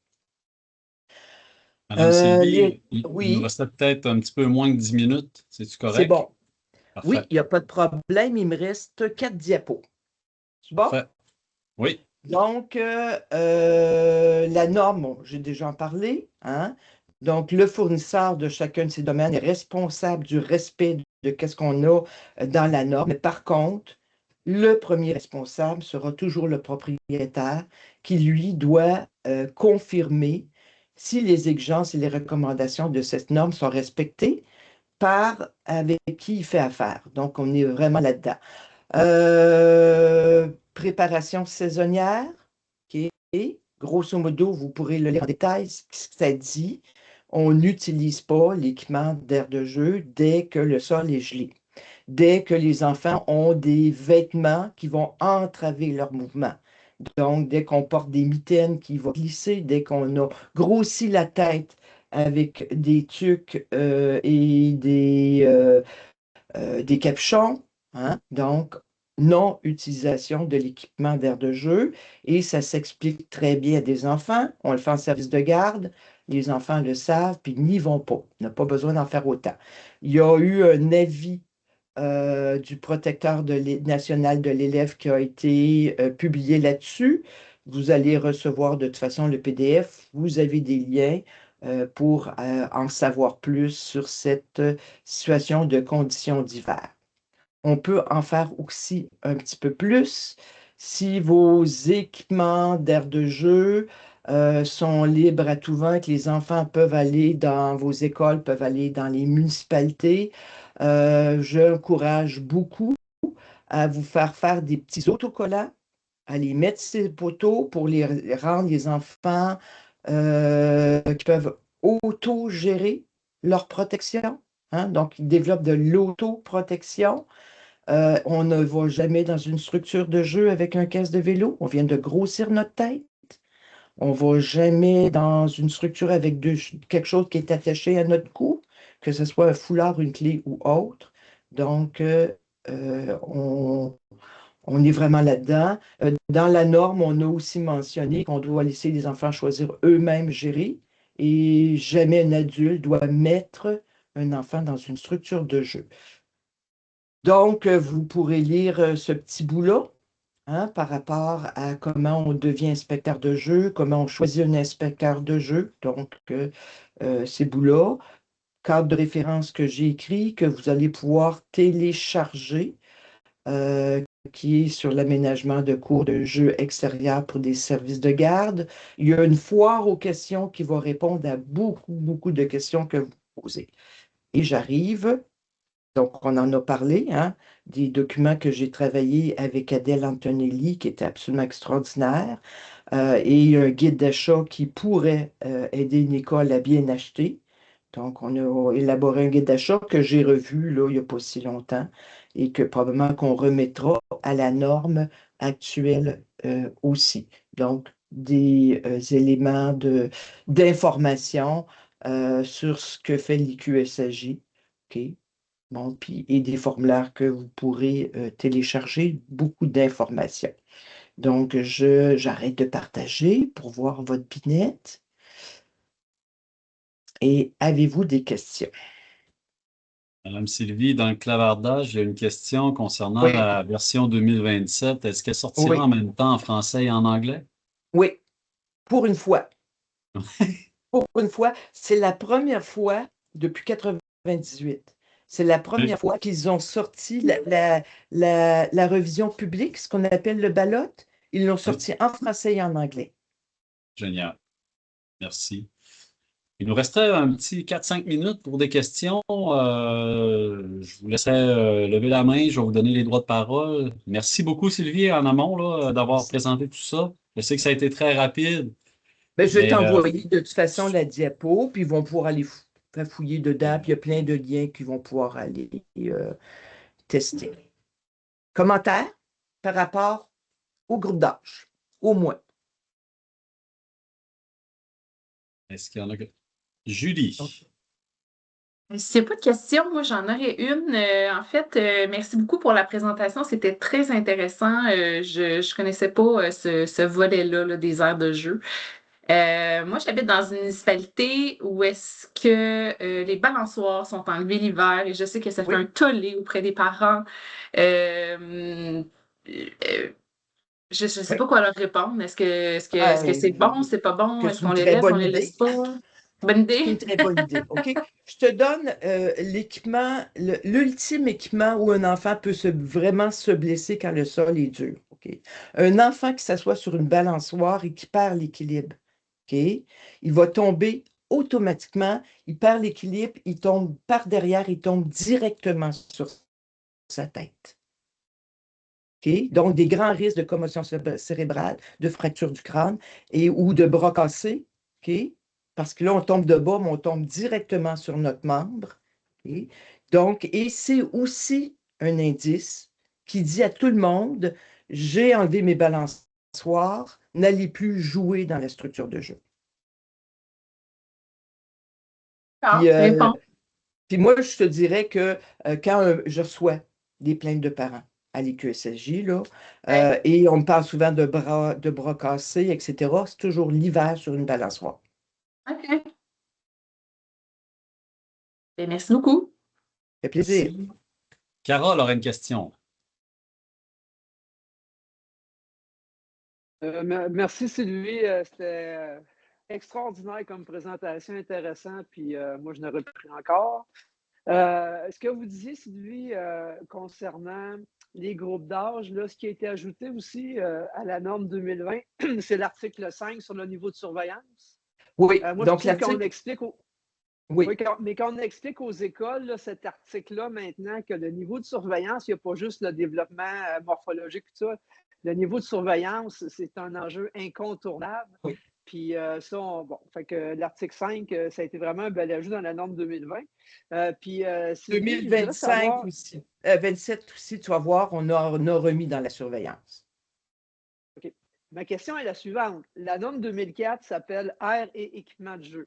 Madame Sylvie, il nous Oui, restait peut-être un petit peu moins que 10 minutes. C'est-tu c'est correct? bon. Oui, Parfait. il n'y a pas de problème. Il me reste 4 diapos. C'est bon? Parfait. Oui. Donc, la norme, bon, j'ai déjà en parlé, hein? Donc, le fournisseur de chacun de ces domaines est responsable du respect de qu'est-ce qu'on a dans la norme. Mais par contre, le premier responsable sera toujours le propriétaire qui, lui, doit confirmer si les exigences et les recommandations de cette norme sont respectées par avec qui il fait affaire. Donc, on est vraiment là-dedans. Préparation saisonnière, OK. Grosso modo, vous pourrez le lire en détail, ce que ça dit. On n'utilise pas l'équipement d'aire de jeu dès que le sol est gelé, dès que les enfants ont des vêtements qui vont entraver leur mouvement. Donc, dès qu'on porte des mitaines qui vont glisser, dès qu'on a grossi la tête avec des tucs et des capuchons, hein? Donc, non-utilisation de l'équipement d'aire de jeu, et ça s'explique très bien à des enfants. On le fait en service de garde, les enfants le savent, puis ils n'y vont pas. On n'a pas besoin d'en faire autant. Il y a eu un avis du protecteur national de l'élève qui a été publié là-dessus. Vous allez recevoir de toute façon le PDF. Vous avez des liens pour en savoir plus sur cette situation de conditions d'hiver. On peut en faire aussi un petit peu plus si vos équipements d'aire de jeu sont libres à tout vent, que les enfants peuvent aller dans vos écoles, peuvent aller dans les municipalités. J'encourage beaucoup à vous faire des petits autocollants, à les mettre sur ces poteaux pour les rendre les enfants qui peuvent auto-gérer leur protection. Hein. Donc, ils développent de l'autoprotection. On ne va jamais dans une structure de jeu avec un casque de vélo. On vient de grossir notre tête. On ne va jamais dans une structure avec quelque chose qui est attaché à notre cou, que ce soit un foulard, une clé ou autre. Donc, on est vraiment là-dedans. Dans la norme, on a aussi mentionné qu'on doit laisser les enfants choisir eux-mêmes gérer et jamais un adulte doit mettre un enfant dans une structure de jeu. Donc, vous pourrez lire ce petit bout-là hein, par rapport à comment on devient inspecteur de jeu, comment on choisit un inspecteur de jeu. Donc, ces bouts-là, cadre de référence que j'ai écrit, que vous allez pouvoir télécharger, qui est sur l'aménagement de cours de jeux extérieurs pour des services de garde. Il y a une foire aux questions qui va répondre à beaucoup, beaucoup de questions que vous posez. Et j'arrive donc, on en a parlé, hein, des documents que j'ai travaillés avec Adèle Antonelli, qui était absolument extraordinaire, et un guide d'achat qui pourrait aider une école à bien acheter. Donc, on a élaboré un guide d'achat que j'ai revu là, il n'y a pas si longtemps et que probablement qu'on remettra à la norme actuelle aussi. Donc, des éléments d'information sur ce que fait l'IQSAJ. OK? Bon, puis, et des formulaires que vous pourrez télécharger, beaucoup d'informations. Donc, j'arrête de partager pour voir votre binette. Et avez-vous des questions? Madame Sylvie, dans le clavardage, il y a une question concernant Oui, la version 2027. Est-ce qu'elle sortira en oui, même temps en français et en anglais? oui, pour une fois. Pour une fois, c'est la première fois depuis 98. C'est la Oui. première fois qu'ils ont sorti la revision publique, ce qu'on appelle le ballot. Ils l'ont Oui. sorti en français et en anglais. Génial. Merci. Il nous resterait un petit 4-5 minutes pour des questions. Je vous laisserai lever la main. Je vais vous donner les droits de parole. Merci beaucoup, Sylvie, en amont, là, d'avoir présenté tout ça. Je sais que ça a été très rapide, Ben, je vais mais t'envoyer de toute façon la diapo, puis ils vont pouvoir aller fouiller dedans, puis il y a plein de liens qu'ils vont pouvoir aller tester. Commentaire par rapport au groupe d'âge, au moins. est-ce qu'il y en a que... Julie. S'il n'y a pas de questions, moi j'en aurais une. En fait, merci beaucoup pour la présentation. C'était très intéressant. Je ne connaissais pas ce volet-là là, des aires de jeu. Moi, j'habite dans une municipalité où est-ce que les balançoires sont enlevées l'hiver et je sais que ça fait un Oui. tollé auprès des parents. Euh, euh, je ne sais Oui. pas quoi leur répondre. Est-ce que c'est bon, c'est pas bon? C'est Est-ce une qu'on les très laisse, on bonne les idée. laisse pas? Bonne C'est idée? une très bonne idée. OK? Je te donne l'équipement, l'ultime équipement où un enfant peut vraiment se blesser quand le sol est dur. OK? Un enfant qui s'assoit sur une balançoire et qui perd l'équilibre. OK? Il va tomber automatiquement, il perd l'équilibre, il tombe par derrière, il tombe directement sur sa tête. OK? Donc, des grands risques de commotion cérébrale, de fracture du crâne et ou de bras cassés. OK? Parce que là, on tombe de bas, mais on tombe directement sur notre membre. OK? Donc, et c'est aussi un indice qui dit à tout le monde, j'ai enlevé mes balançoires, n'allez plus jouer dans la structure de jeu. Puis, Ah, répond. puis moi, je te dirais que quand je reçois des plaintes de parents à l'IQSJ, là, Ouais. et on me parle souvent de bras cassés, etc., c'est toujours l'hiver sur une balançoire. OK. Ben, merci beaucoup. Ça fait plaisir. Merci. Carole aurait une question. Merci Sylvie, c'était extraordinaire comme présentation, intéressant, puis moi je n'aurais repris encore. Ce que vous disiez Sylvie concernant les groupes d'âge, là, ce qui a été ajouté aussi à la norme 2020, c'est l'article 5 sur le niveau de surveillance. Oui, Moi, donc je trouve qu'on l'article, explique oui, oui, mais quand on explique aux écoles, là, cet article-là, maintenant, que le niveau de surveillance, il n'y a pas juste le développement morphologique, tout ça. Le niveau de surveillance, c'est un enjeu incontournable. oui. Puis ça, bon, fait que l'article 5, ça a été vraiment un bel ajout dans la norme 2020. Puis Sylvie, je voudrais 2025 savoir, aussi, 27 aussi, tu vas voir, on a remis dans la surveillance. OK. Ma question est la suivante. La norme 2004 s'appelle Air et équipement de jeu.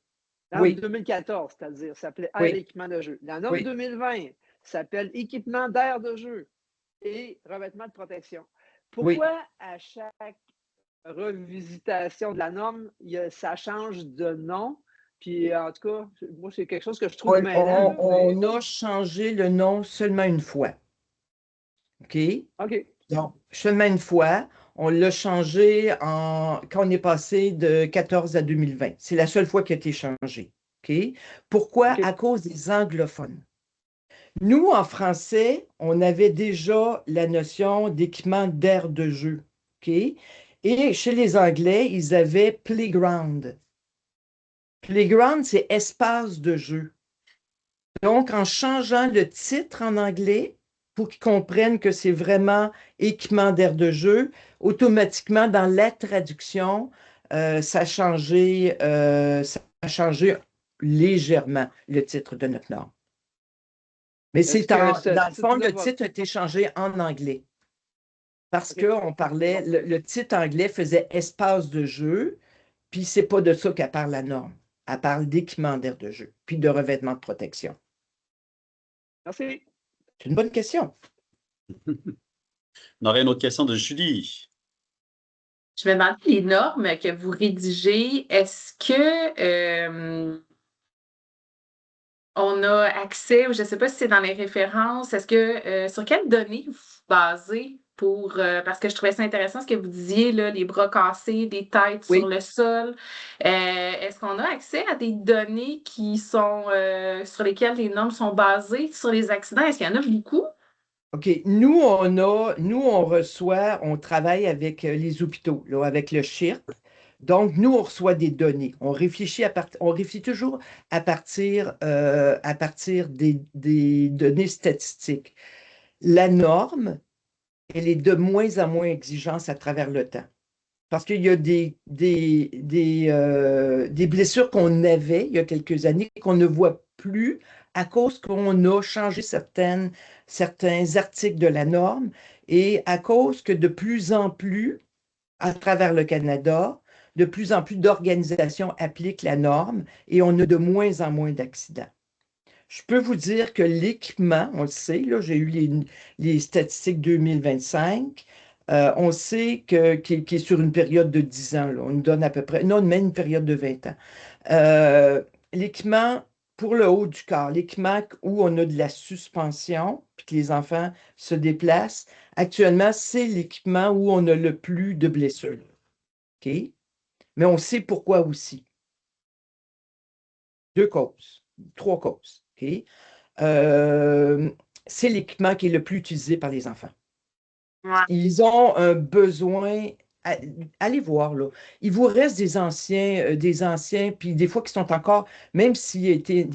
La norme Oui, 2014, c'est-à-dire, s'appelait Air et oui, équipement de jeu. La norme oui, 2020 s'appelle équipement d'air de jeu et revêtement de protection. oui. Pourquoi à chaque revisitation de la norme, ça change de nom? Puis en tout cas, moi, c'est quelque chose que je trouve On, mêlant, là, mais on a changé le nom seulement une fois. OK? OK. Donc, seulement une fois. On l'a changé quand on est passé de 14 à 2020. C'est la seule fois qu'il a été changé. OK? Pourquoi? OK. À cause des anglophones. Nous, en français, on avait déjà la notion d'équipement d'aire de jeu. OK? Et chez les Anglais, ils avaient playground. Playground, c'est espace de jeu. Donc, en changeant le titre en anglais, pour qu'ils comprennent que c'est vraiment équipement d'aire de jeu, automatiquement, dans la traduction, ça a changé légèrement le titre de notre norme. Mais Est-ce que ce dans le fond, titre-là le va. titre a été changé en anglais parce OK. qu'on parlait, le titre anglais faisait espace de jeu, puis c'est pas de ça qu'elle parle la norme. Elle parle d'équipement d'aire de jeu, puis de revêtement de protection. Merci. C'est une bonne question. On aurait une autre question de Julie. Je me demande les normes que vous rédigez, est-ce que on a accès, ou je ne sais pas si c'est dans les références, est-ce que sur quelles données vous vous basez pour parce que je trouvais ça intéressant ce que vous disiez, là, les bras cassés, des têtes sur Oui. le sol. Est-ce qu'on a accès à des données qui sont sur lesquelles les normes sont basées sur les accidents? Est-ce qu'il y en a beaucoup? OK. Nous, on reçoit, on travaille avec les hôpitaux, là, avec le CHIRP. Donc, nous, on reçoit des données. On réfléchit toujours à partir des données statistiques. La norme, elle est de moins en moins exigeante à travers le temps. Parce qu'il y a des blessures qu'on avait il y a quelques années qu'on ne voit plus à cause qu'on a changé certains articles de la norme et à cause que de plus en plus, à travers le Canada, de plus en plus d'organisations appliquent la norme et on a de moins en moins d'accidents. Je peux vous dire que l'équipement, on le sait, là, j'ai eu les statistiques 2025, on sait qu'il est sur une période de 10 ans, là. On nous donne à peu près, non, même une période de 20 ans. L'équipement pour le haut du corps, l'équipement où on a de la suspension, puis que les enfants se déplacent, actuellement, c'est l'équipement où on a le plus de blessures. OK? Mais on sait pourquoi aussi. 2 causes, 3 causes. OK? C'est l'équipement qui est le plus utilisé par les enfants. Ouais. Ils ont un besoin. Allez voir, là. Il vous reste des anciens, puis des fois qui sont encore, même s'ils étaient.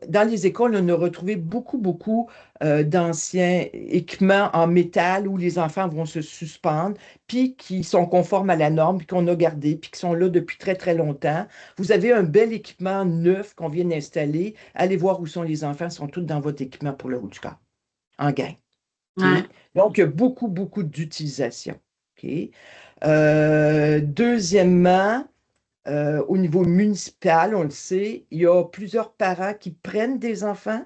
Dans les écoles, on a retrouvé beaucoup d'anciens équipements en métal où les enfants vont se suspendre, puis qui sont conformes à la norme, puis qu'on a gardé, puis qui sont là depuis très longtemps. Vous avez un bel équipement neuf qu'on vient d'installer. Allez voir où sont les enfants, ils sont tous dans votre équipement pour le haut du corps, en gang. OK? Ouais. Donc, il y a beaucoup d'utilisation. OK? Deuxièmement, au niveau municipal, on le sait, il y a plusieurs parents qui prennent des enfants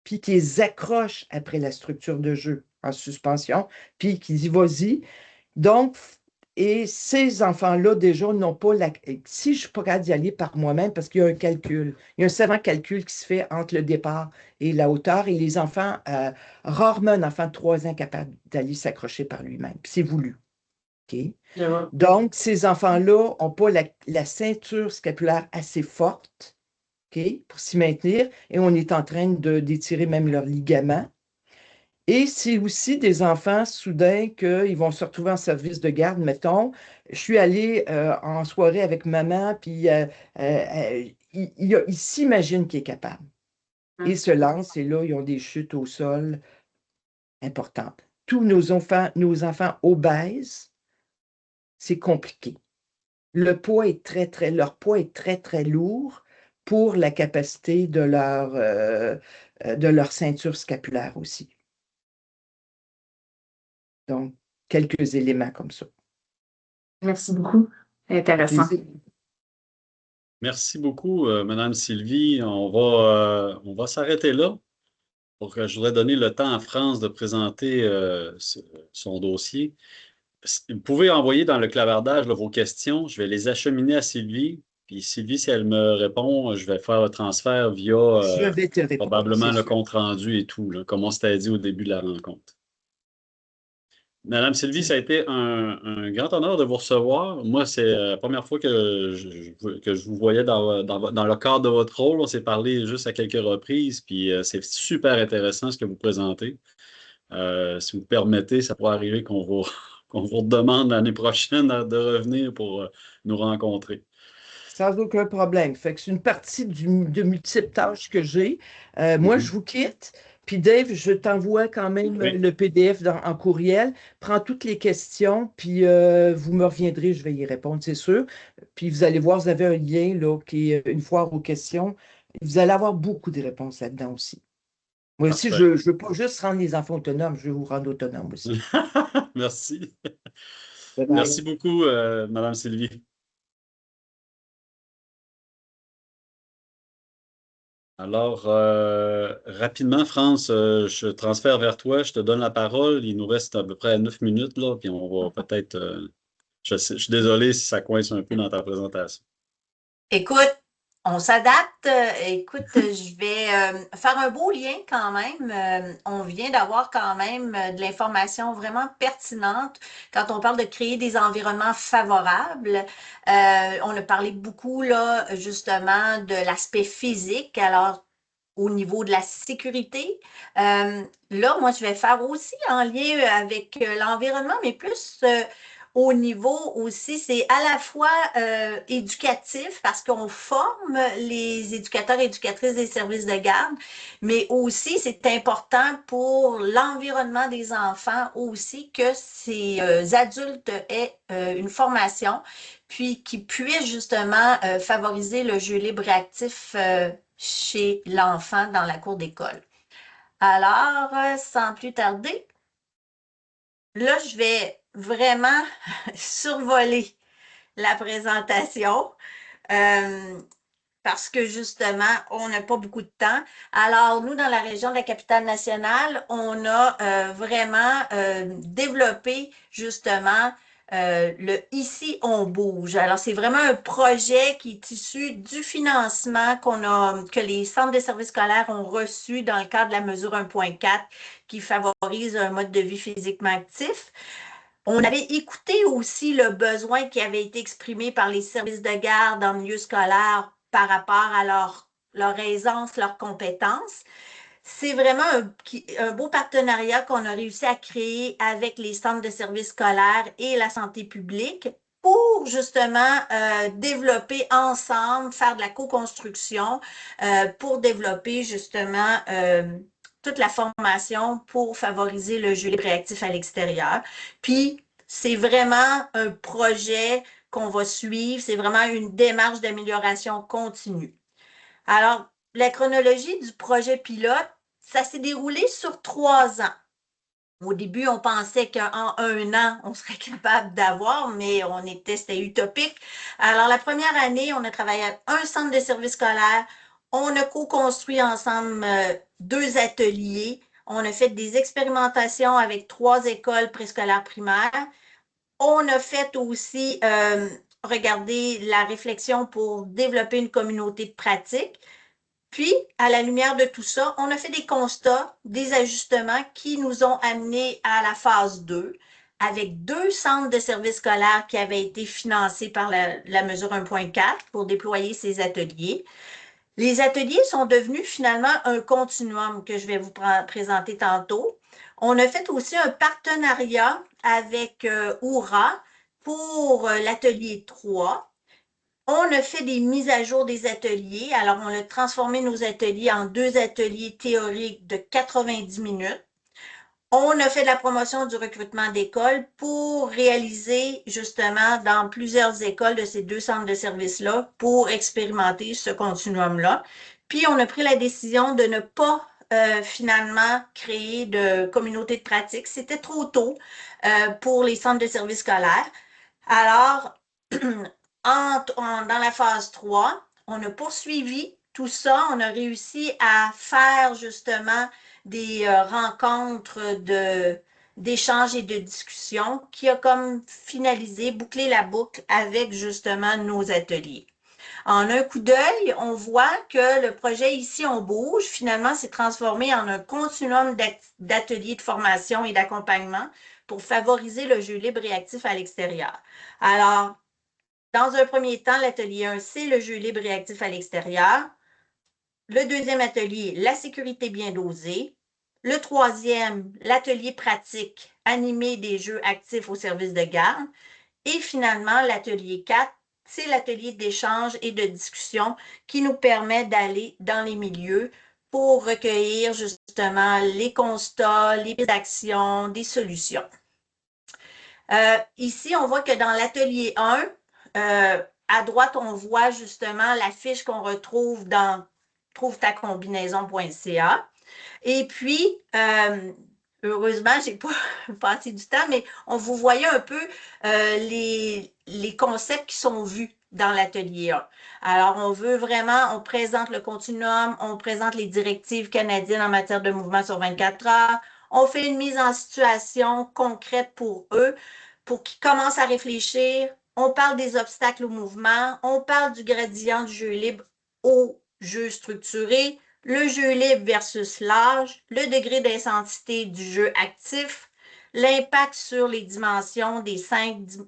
puis qui les accrochent après la structure de jeu en suspension, puis qui disent vas-y. Donc, et ces enfants-là, déjà, n'ont pas la. Si je ne suis pas capable d'y aller par moi-même, parce qu'il y a un calcul, il y a un savant calcul qui se fait entre le départ et la hauteur, et les enfants, rarement un enfant de 3 ans est capable d'aller s'accrocher par lui-même. Puis c'est voulu. OK? Je vois. Donc, ces enfants-là n'ont pas la ceinture scapulaire assez forte, OK, pour s'y maintenir, et on est en train d'étirer même leurs ligaments. Et c'est aussi des enfants soudain qu'ils vont se retrouver en service de garde, mettons. Je suis allée en soirée avec maman, puis il s'imagine qu'il est capable. Ils se lancent et là, ils ont des chutes au sol importantes. Tous nos enfants obèses, c'est compliqué. Leur poids est très, très lourd pour la capacité de leur ceinture scapulaire aussi. Donc, quelques éléments comme ça. Merci beaucoup. Intéressant. Merci beaucoup, Madame Sylvie. On va s'arrêter là. Je voudrais donner le temps à France de présenter son dossier. Vous pouvez envoyer dans le clavardage là, vos questions. Je vais les acheminer à Sylvie. Puis Sylvie, si elle me répond, je vais faire le transfert via Je vais te répondre, probablement c'est le sûr. compte rendu et tout, là, comme on s'était dit au début de la rencontre. Madame Sylvie, ça a été un grand honneur de vous recevoir. Moi, c'est la première fois que je vous voyais dans le cadre de votre rôle. On s'est parlé juste à quelques reprises, puis c'est super intéressant ce que vous présentez. Si vous permettez, ça pourrait arriver qu'on vous redemande l'année prochaine de revenir pour nous rencontrer. Sans aucun problème. Fait que c'est une partie de multiples tâches que j'ai. Moi, je vous quitte. Puis Dave, je t'envoie quand même Oui. le PDF en courriel. Prends toutes les questions, puis vous me reviendrez, je vais y répondre, c'est sûr. Puis vous allez voir, vous avez un lien là, qui est une foire aux questions. Vous allez avoir beaucoup de réponses là-dedans aussi. Moi aussi, Parfait. je ne veux pas juste rendre les enfants autonomes, je veux vous rendre autonomes aussi. Merci. Bye bye. Merci beaucoup, Madame Sylvie. Alors, rapidement, France, je transfère vers toi, je te donne la parole. Il nous reste à peu près 9 minutes, là, puis on va peut-être. Je suis désolé si ça coince un peu dans ta présentation. Écoute, on s'adapte. Écoute, je vais faire un beau lien quand même. On vient d'avoir quand même de l'information vraiment pertinente quand on parle de créer des environnements favorables. On a parlé beaucoup, là, justement, de l'aspect physique. Alors, au niveau de la sécurité. Là, moi, je vais faire aussi en lien avec l'environnement, mais plus au niveau aussi, c'est à la fois éducatif parce qu'on forme les éducateurs et éducatrices des services de garde, mais aussi c'est important pour l'environnement des enfants aussi que ces adultes aient une formation, puis qui puissent justement favoriser le jeu libre et actif chez l'enfant dans la cour d'école. Alors, sans plus tarder, là, je vais vraiment survoler la présentation parce que justement, on n'a pas beaucoup de temps. Alors, nous, dans la région de la capitale nationale, on a vraiment développé justement le Ici, on bouge. Alors, c'est vraiment un projet qui est issu du financement que les centres de services scolaires ont reçu dans le cadre de la mesure 1.4 qui favorise un mode de vie physiquement actif. On avait écouté aussi le besoin qui avait été exprimé par les services de garde en milieu scolaire par rapport à leur aisance, leurs compétences. C'est vraiment un beau partenariat qu'on a réussi à créer avec les centres de services scolaires et la santé publique pour justement développer ensemble, faire de la co-construction pour développer justement toute la formation pour favoriser le jeu libre et actif à l'extérieur. Puis, c'est vraiment un projet qu'on va suivre, c'est vraiment une démarche d'amélioration continue. Alors, la chronologie du projet pilote, ça s'est déroulé sur 3 ans. Au début, on pensait qu'en 1 an, on serait capable d'avoir, mais c'était utopique. Alors, la première année, on a travaillé à un centre de services scolaires. On a co-construit ensemble 2 ateliers. On a fait des expérimentations avec 3 écoles préscolaires primaires. On a fait aussi, regarder la réflexion pour développer une communauté de pratique. Puis, à la lumière de tout ça, on a fait des constats, des ajustements qui nous ont amenés à la phase 2, avec 2 centres de services scolaires qui avaient été financés par la mesure 1.4 pour déployer ces ateliers. Les ateliers sont devenus finalement un continuum que je vais vous présenter tantôt. On a fait aussi un partenariat avec Oura pour l'atelier 3. On a fait des mises à jour des ateliers. Alors, on a transformé nos ateliers en 2 ateliers théoriques de 90 minutes. On a fait de la promotion du recrutement d'écoles pour réaliser justement dans plusieurs écoles de ces 2 centres de services-là pour expérimenter ce continuum-là. Puis, on a pris la décision de ne pas finalement créer de communauté de pratique. C'était trop tôt pour les centres de services scolaires. Alors, dans la phase 3, on a poursuivi tout ça. On a réussi à faire justement des rencontres d'échanges et de discussions qui a comme finalisé, bouclé la boucle avec justement nos ateliers. En un coup d'œil, on voit que le projet Ici on bouge, finalement, s'est transformé en un continuum d'ateliers de formation et d'accompagnement pour favoriser le jeu libre et actif à l'extérieur. Alors, dans un premier temps, l'atelier 1, c'est le jeu libre et actif à l'extérieur. Le deuxième atelier, la sécurité bien dosée. Le troisième, l'atelier pratique, animé des jeux actifs au service de garde. Et finalement, l'atelier 4, c'est l'atelier d'échange et de discussion qui nous permet d'aller dans les milieux pour recueillir justement les constats, les actions, des solutions. Ici, on voit que dans l'atelier 1, à droite, on voit justement la fiche qu'on retrouve dans trouve-ta-combinaison.ca. Et puis, heureusement, je n'ai pas passé du temps, mais on vous voyait un peu les concepts qui sont vus dans l'atelier 1. Alors, on présente le continuum, on présente les directives canadiennes en matière de mouvement sur 24 heures, on fait une mise en situation concrète pour eux, pour qu'ils commencent à réfléchir. On parle des obstacles au mouvement, on parle du gradient du jeu libre au jeu structuré, le jeu libre versus l'âge, le degré d'intensité du jeu actif, l'impact sur les dimensions des 5, du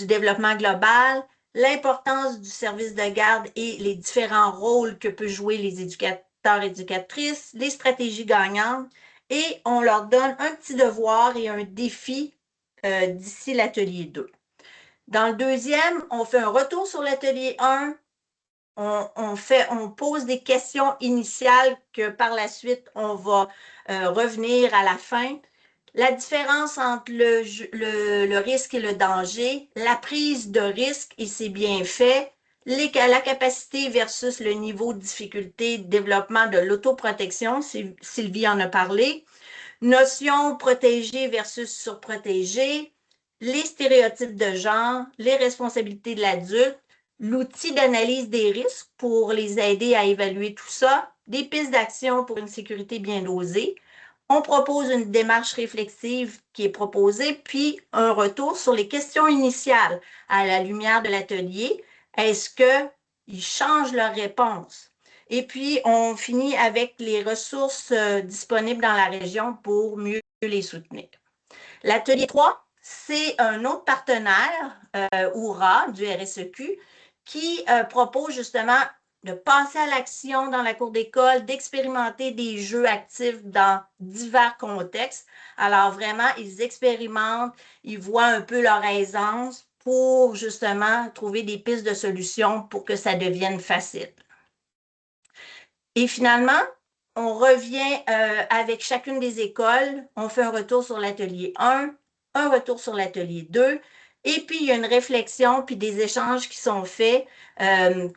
développement global, l'importance du service de garde et les différents rôles que peuvent jouer les éducateurs et éducatrices, les stratégies gagnantes, et on leur donne un petit devoir et un défi d'ici l'atelier 2. Dans le deuxième, on fait un retour sur l'atelier 1, on pose des questions initiales que par la suite, on va revenir à la fin. La différence entre le risque et le danger, la prise de risque et ses bienfaits, la capacité versus le niveau de difficulté, développement de l'autoprotection, Sylvie en a parlé, notion protégée versus surprotégée, les stéréotypes de genre, les responsabilités de l'adulte, l'outil d'analyse des risques pour les aider à évaluer tout ça, des pistes d'action pour une sécurité bien dosée. On propose une démarche réflexive qui est proposée, puis un retour sur les questions initiales à la lumière de l'atelier. Est-ce qu'ils changent leur réponse? Et puis, on finit avec les ressources disponibles dans la région pour mieux les soutenir. L'atelier 3, c'est un autre partenaire, Oura, du RSEQ, qui propose justement de passer à l'action dans la cour d'école, d'expérimenter des jeux actifs dans divers contextes. Alors vraiment, ils expérimentent, ils voient un peu leur aisance pour justement trouver des pistes de solutions pour que ça devienne facile. Et finalement, on revient avec chacune des écoles, on fait un retour sur l'atelier 1, un retour sur l'atelier 2, et puis il y a une réflexion puis des échanges qui sont faits,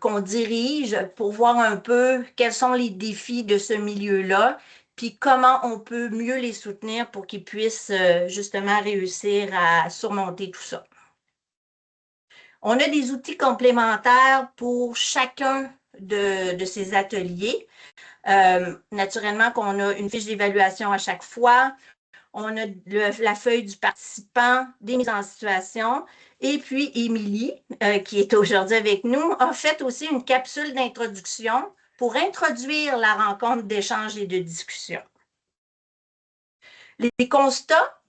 qu'on dirige pour voir un peu quels sont les défis de ce milieu-là, puis comment on peut mieux les soutenir pour qu'ils puissent justement réussir à surmonter tout ça. On a des outils complémentaires pour chacun de ces ateliers. Naturellement qu'on a une fiche d'évaluation à chaque fois, on a la feuille du participant, des mises en situation, et puis Émilie, qui est aujourd'hui avec nous, a fait aussi une capsule d'introduction pour introduire la rencontre d'échange et de discussion. Les constats,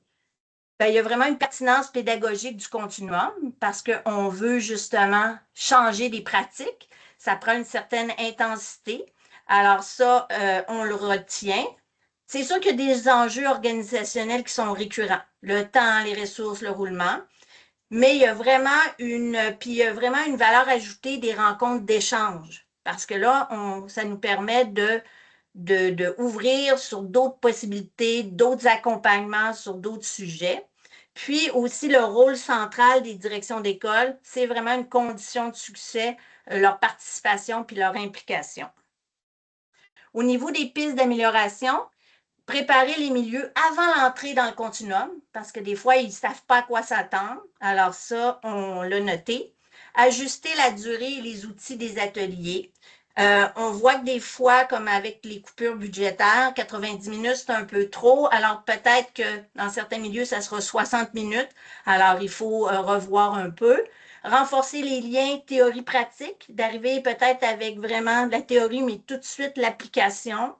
ben, il y a vraiment une pertinence pédagogique du continuum parce qu'on veut justement changer des pratiques. Ça prend une certaine intensité. Alors ça, on le retient. c'est sûr qu'il y a des enjeux organisationnels qui sont récurrents. Le temps, les ressources, le roulement. Mais il y a vraiment une valeur ajoutée des rencontres d'échange. Parce que là, ça nous permet de ouvrir sur d'autres possibilités, d'autres accompagnements sur d'autres sujets. Puis aussi, le rôle central des directions d'école, c'est vraiment une condition de succès, leur participation puis leur implication. Au niveau des pistes d'amélioration, préparer les milieux avant l'entrée dans le continuum, parce que des fois, ils ne savent pas à quoi s'attendre. Alors ça, on l'a noté. Ajuster la durée et les outils des ateliers. On voit que des fois, comme avec les coupures budgétaires, 90 minutes, c'est un peu trop. Alors peut-être que dans certains milieux, ça sera 60 minutes. Alors il faut revoir un peu. Renforcer les liens théorie-pratique, d'arriver peut-être avec vraiment de la théorie, mais tout de suite l'application.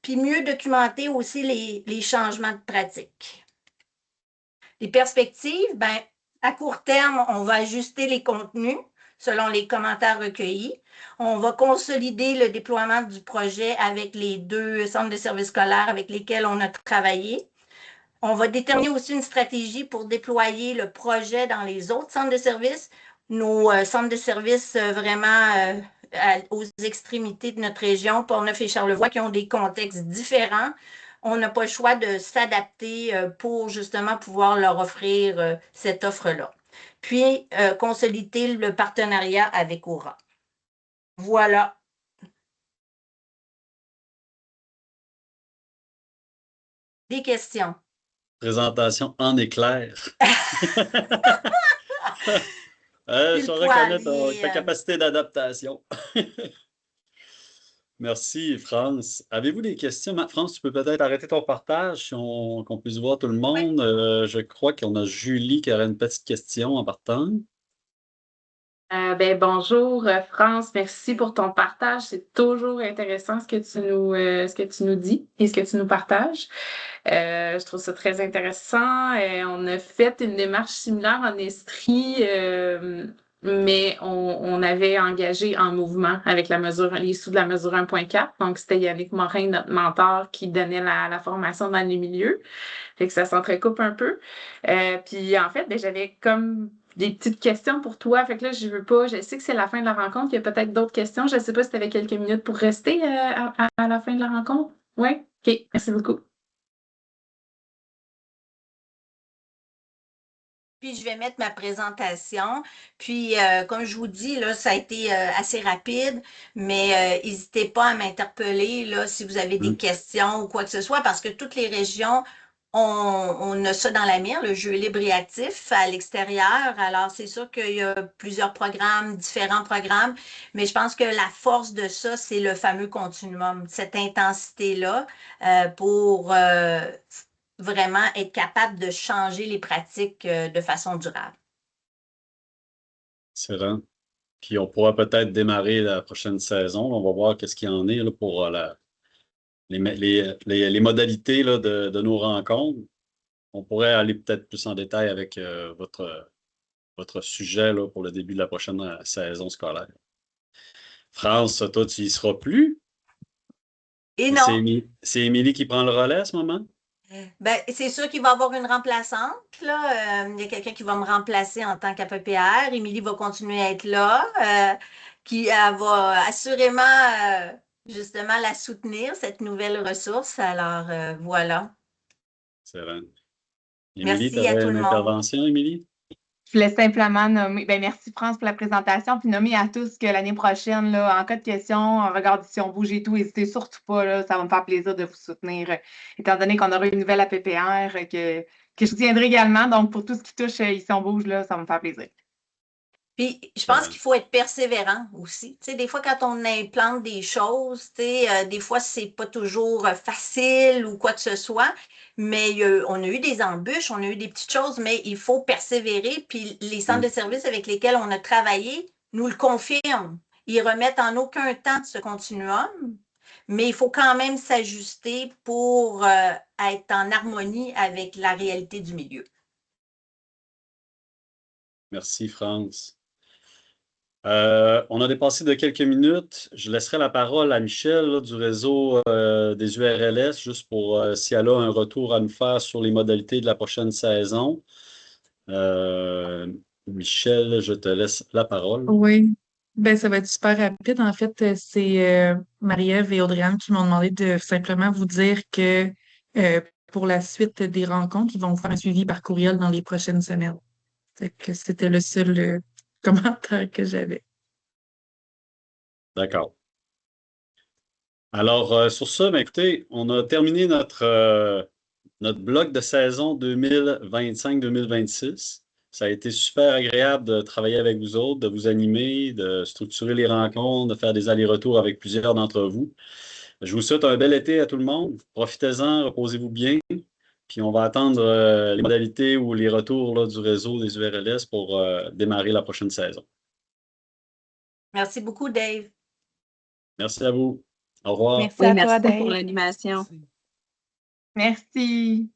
Puis mieux documenter aussi les changements de pratique. Les perspectives, ben, à court terme, on va ajuster les contenus selon les commentaires recueillis. On va consolider le déploiement du projet avec les 2 centres de services scolaires avec lesquels on a travaillé. On va déterminer aussi une stratégie pour déployer le projet dans les autres centres de services. Nos centres de services vraiment aux extrémités de notre région, Portneuf et Charlevoix, qui ont des contextes différents. On n'a pas le choix de s'adapter pour justement pouvoir leur offrir cette offre-là. Puis, consolider le partenariat avec Aura. Voilà. Des questions? Présentation en éclair. Je reconnais ta capacité d'adaptation. Merci, France. Avez-vous des questions? France, tu peux peut-être arrêter ton partage qu'on puisse voir tout le monde. Oui. Je crois qu'on a Julie qui aurait une petite question en partant. Bonjour France, merci pour ton partage. C'est toujours intéressant ce que tu nous dis et ce que tu nous partages. Je trouve ça très intéressant. On a fait une démarche similaire en Estrie, mais on avait engagé en mouvement avec les sous de la mesure 1.4. Donc, c'était Yannick Morin, notre mentor, qui donnait la formation dans les milieux. Fait que ça s'entrecoupe un peu. Puis en fait, j'avais comme des petites questions pour toi. Fait que là, je sais que c'est la fin de la rencontre. Il y a peut-être d'autres questions. Je ne sais pas si tu avais quelques minutes pour rester à la fin de la rencontre. Oui? OK. Merci beaucoup. Puis, je vais mettre ma présentation. Puis, comme je vous dis, là, ça a été assez rapide, mais n'hésitez pas à m'interpeller là, si vous avez des questions ou quoi que ce soit, parce que toutes les régions, on a ça dans la mire, le jeu libre et actif à l'extérieur. Alors, c'est sûr qu'il y a plusieurs programmes, différents programmes, mais je pense que la force de ça, c'est le fameux continuum, cette intensité-là pour vraiment être capable de changer les pratiques de façon durable. Excellent. Puis on pourra peut-être démarrer la prochaine saison. On va voir qu'est-ce qu'il y en est là, pour les modalités là, de nos rencontres. On pourrait aller peut-être plus en détail avec votre sujet là, pour le début de la prochaine saison scolaire. France, toi, tu y seras plus? Et non, C'est Émilie qui prend le relais à ce moment? ben, c'est sûr qu'il va y avoir une remplaçante. Là. Il y a quelqu'un qui va me remplacer en tant qu'APPR. Émilie va continuer à être là, elle va assurément justement la soutenir, cette nouvelle ressource. Alors, voilà. Excellent. Émilie, tu Merci à avais tout une le monde. intervention, Émilie? Je voulais simplement nommer, merci France pour la présentation, puis nommer à tous que l'année prochaine, là, en cas de question, regarde si on bouge et tout, n'hésitez surtout pas, là, ça va me faire plaisir de vous soutenir, étant donné qu'on aura une nouvelle APPR que je soutiendrai également. Donc, pour tout ce qui touche Ici on bouge, là, ça va me faire plaisir. Puis, je pense qu'il faut être persévérant aussi. Tu sais, des fois, quand on implante des choses, tu sais, des fois, c'est pas toujours facile ou quoi que ce soit, mais on a eu des embûches, on a eu des petites choses, mais il faut persévérer. Puis, les centres de services avec lesquels on a travaillé nous le confirment. Ils remettent en aucun temps ce continuum, mais il faut quand même s'ajuster pour être en harmonie avec la réalité du milieu. Merci, France. On a dépassé de quelques minutes. Je laisserai la parole à Michel là, du réseau des URLS, juste pour si elle a un retour à nous faire sur les modalités de la prochaine saison. Michel, je te laisse la parole. Oui, ben ça va être super rapide. En fait, c'est Marie-Ève et Audrey-Anne qui m'ont demandé de simplement vous dire que pour la suite des rencontres, ils vont vous faire un suivi par courriel dans les prochaines semaines. Fait que c'était le seul commentaire que j'avais. D'accord. Alors, sur ça, ben, écoutez, on a terminé notre bloc de saison 2025-2026. Ça a été super agréable de travailler avec vous autres, de vous animer, de structurer les rencontres, de faire des allers-retours avec plusieurs d'entre vous. Je vous souhaite un bel été à tout le monde. Profitez-en, reposez-vous bien. Puis on va attendre les modalités ou les retours là, du réseau des URLS pour démarrer la prochaine saison. Merci beaucoup, Dave. Merci à vous. Au revoir. Merci à toi, merci Dave. pour l'animation. Merci. Merci.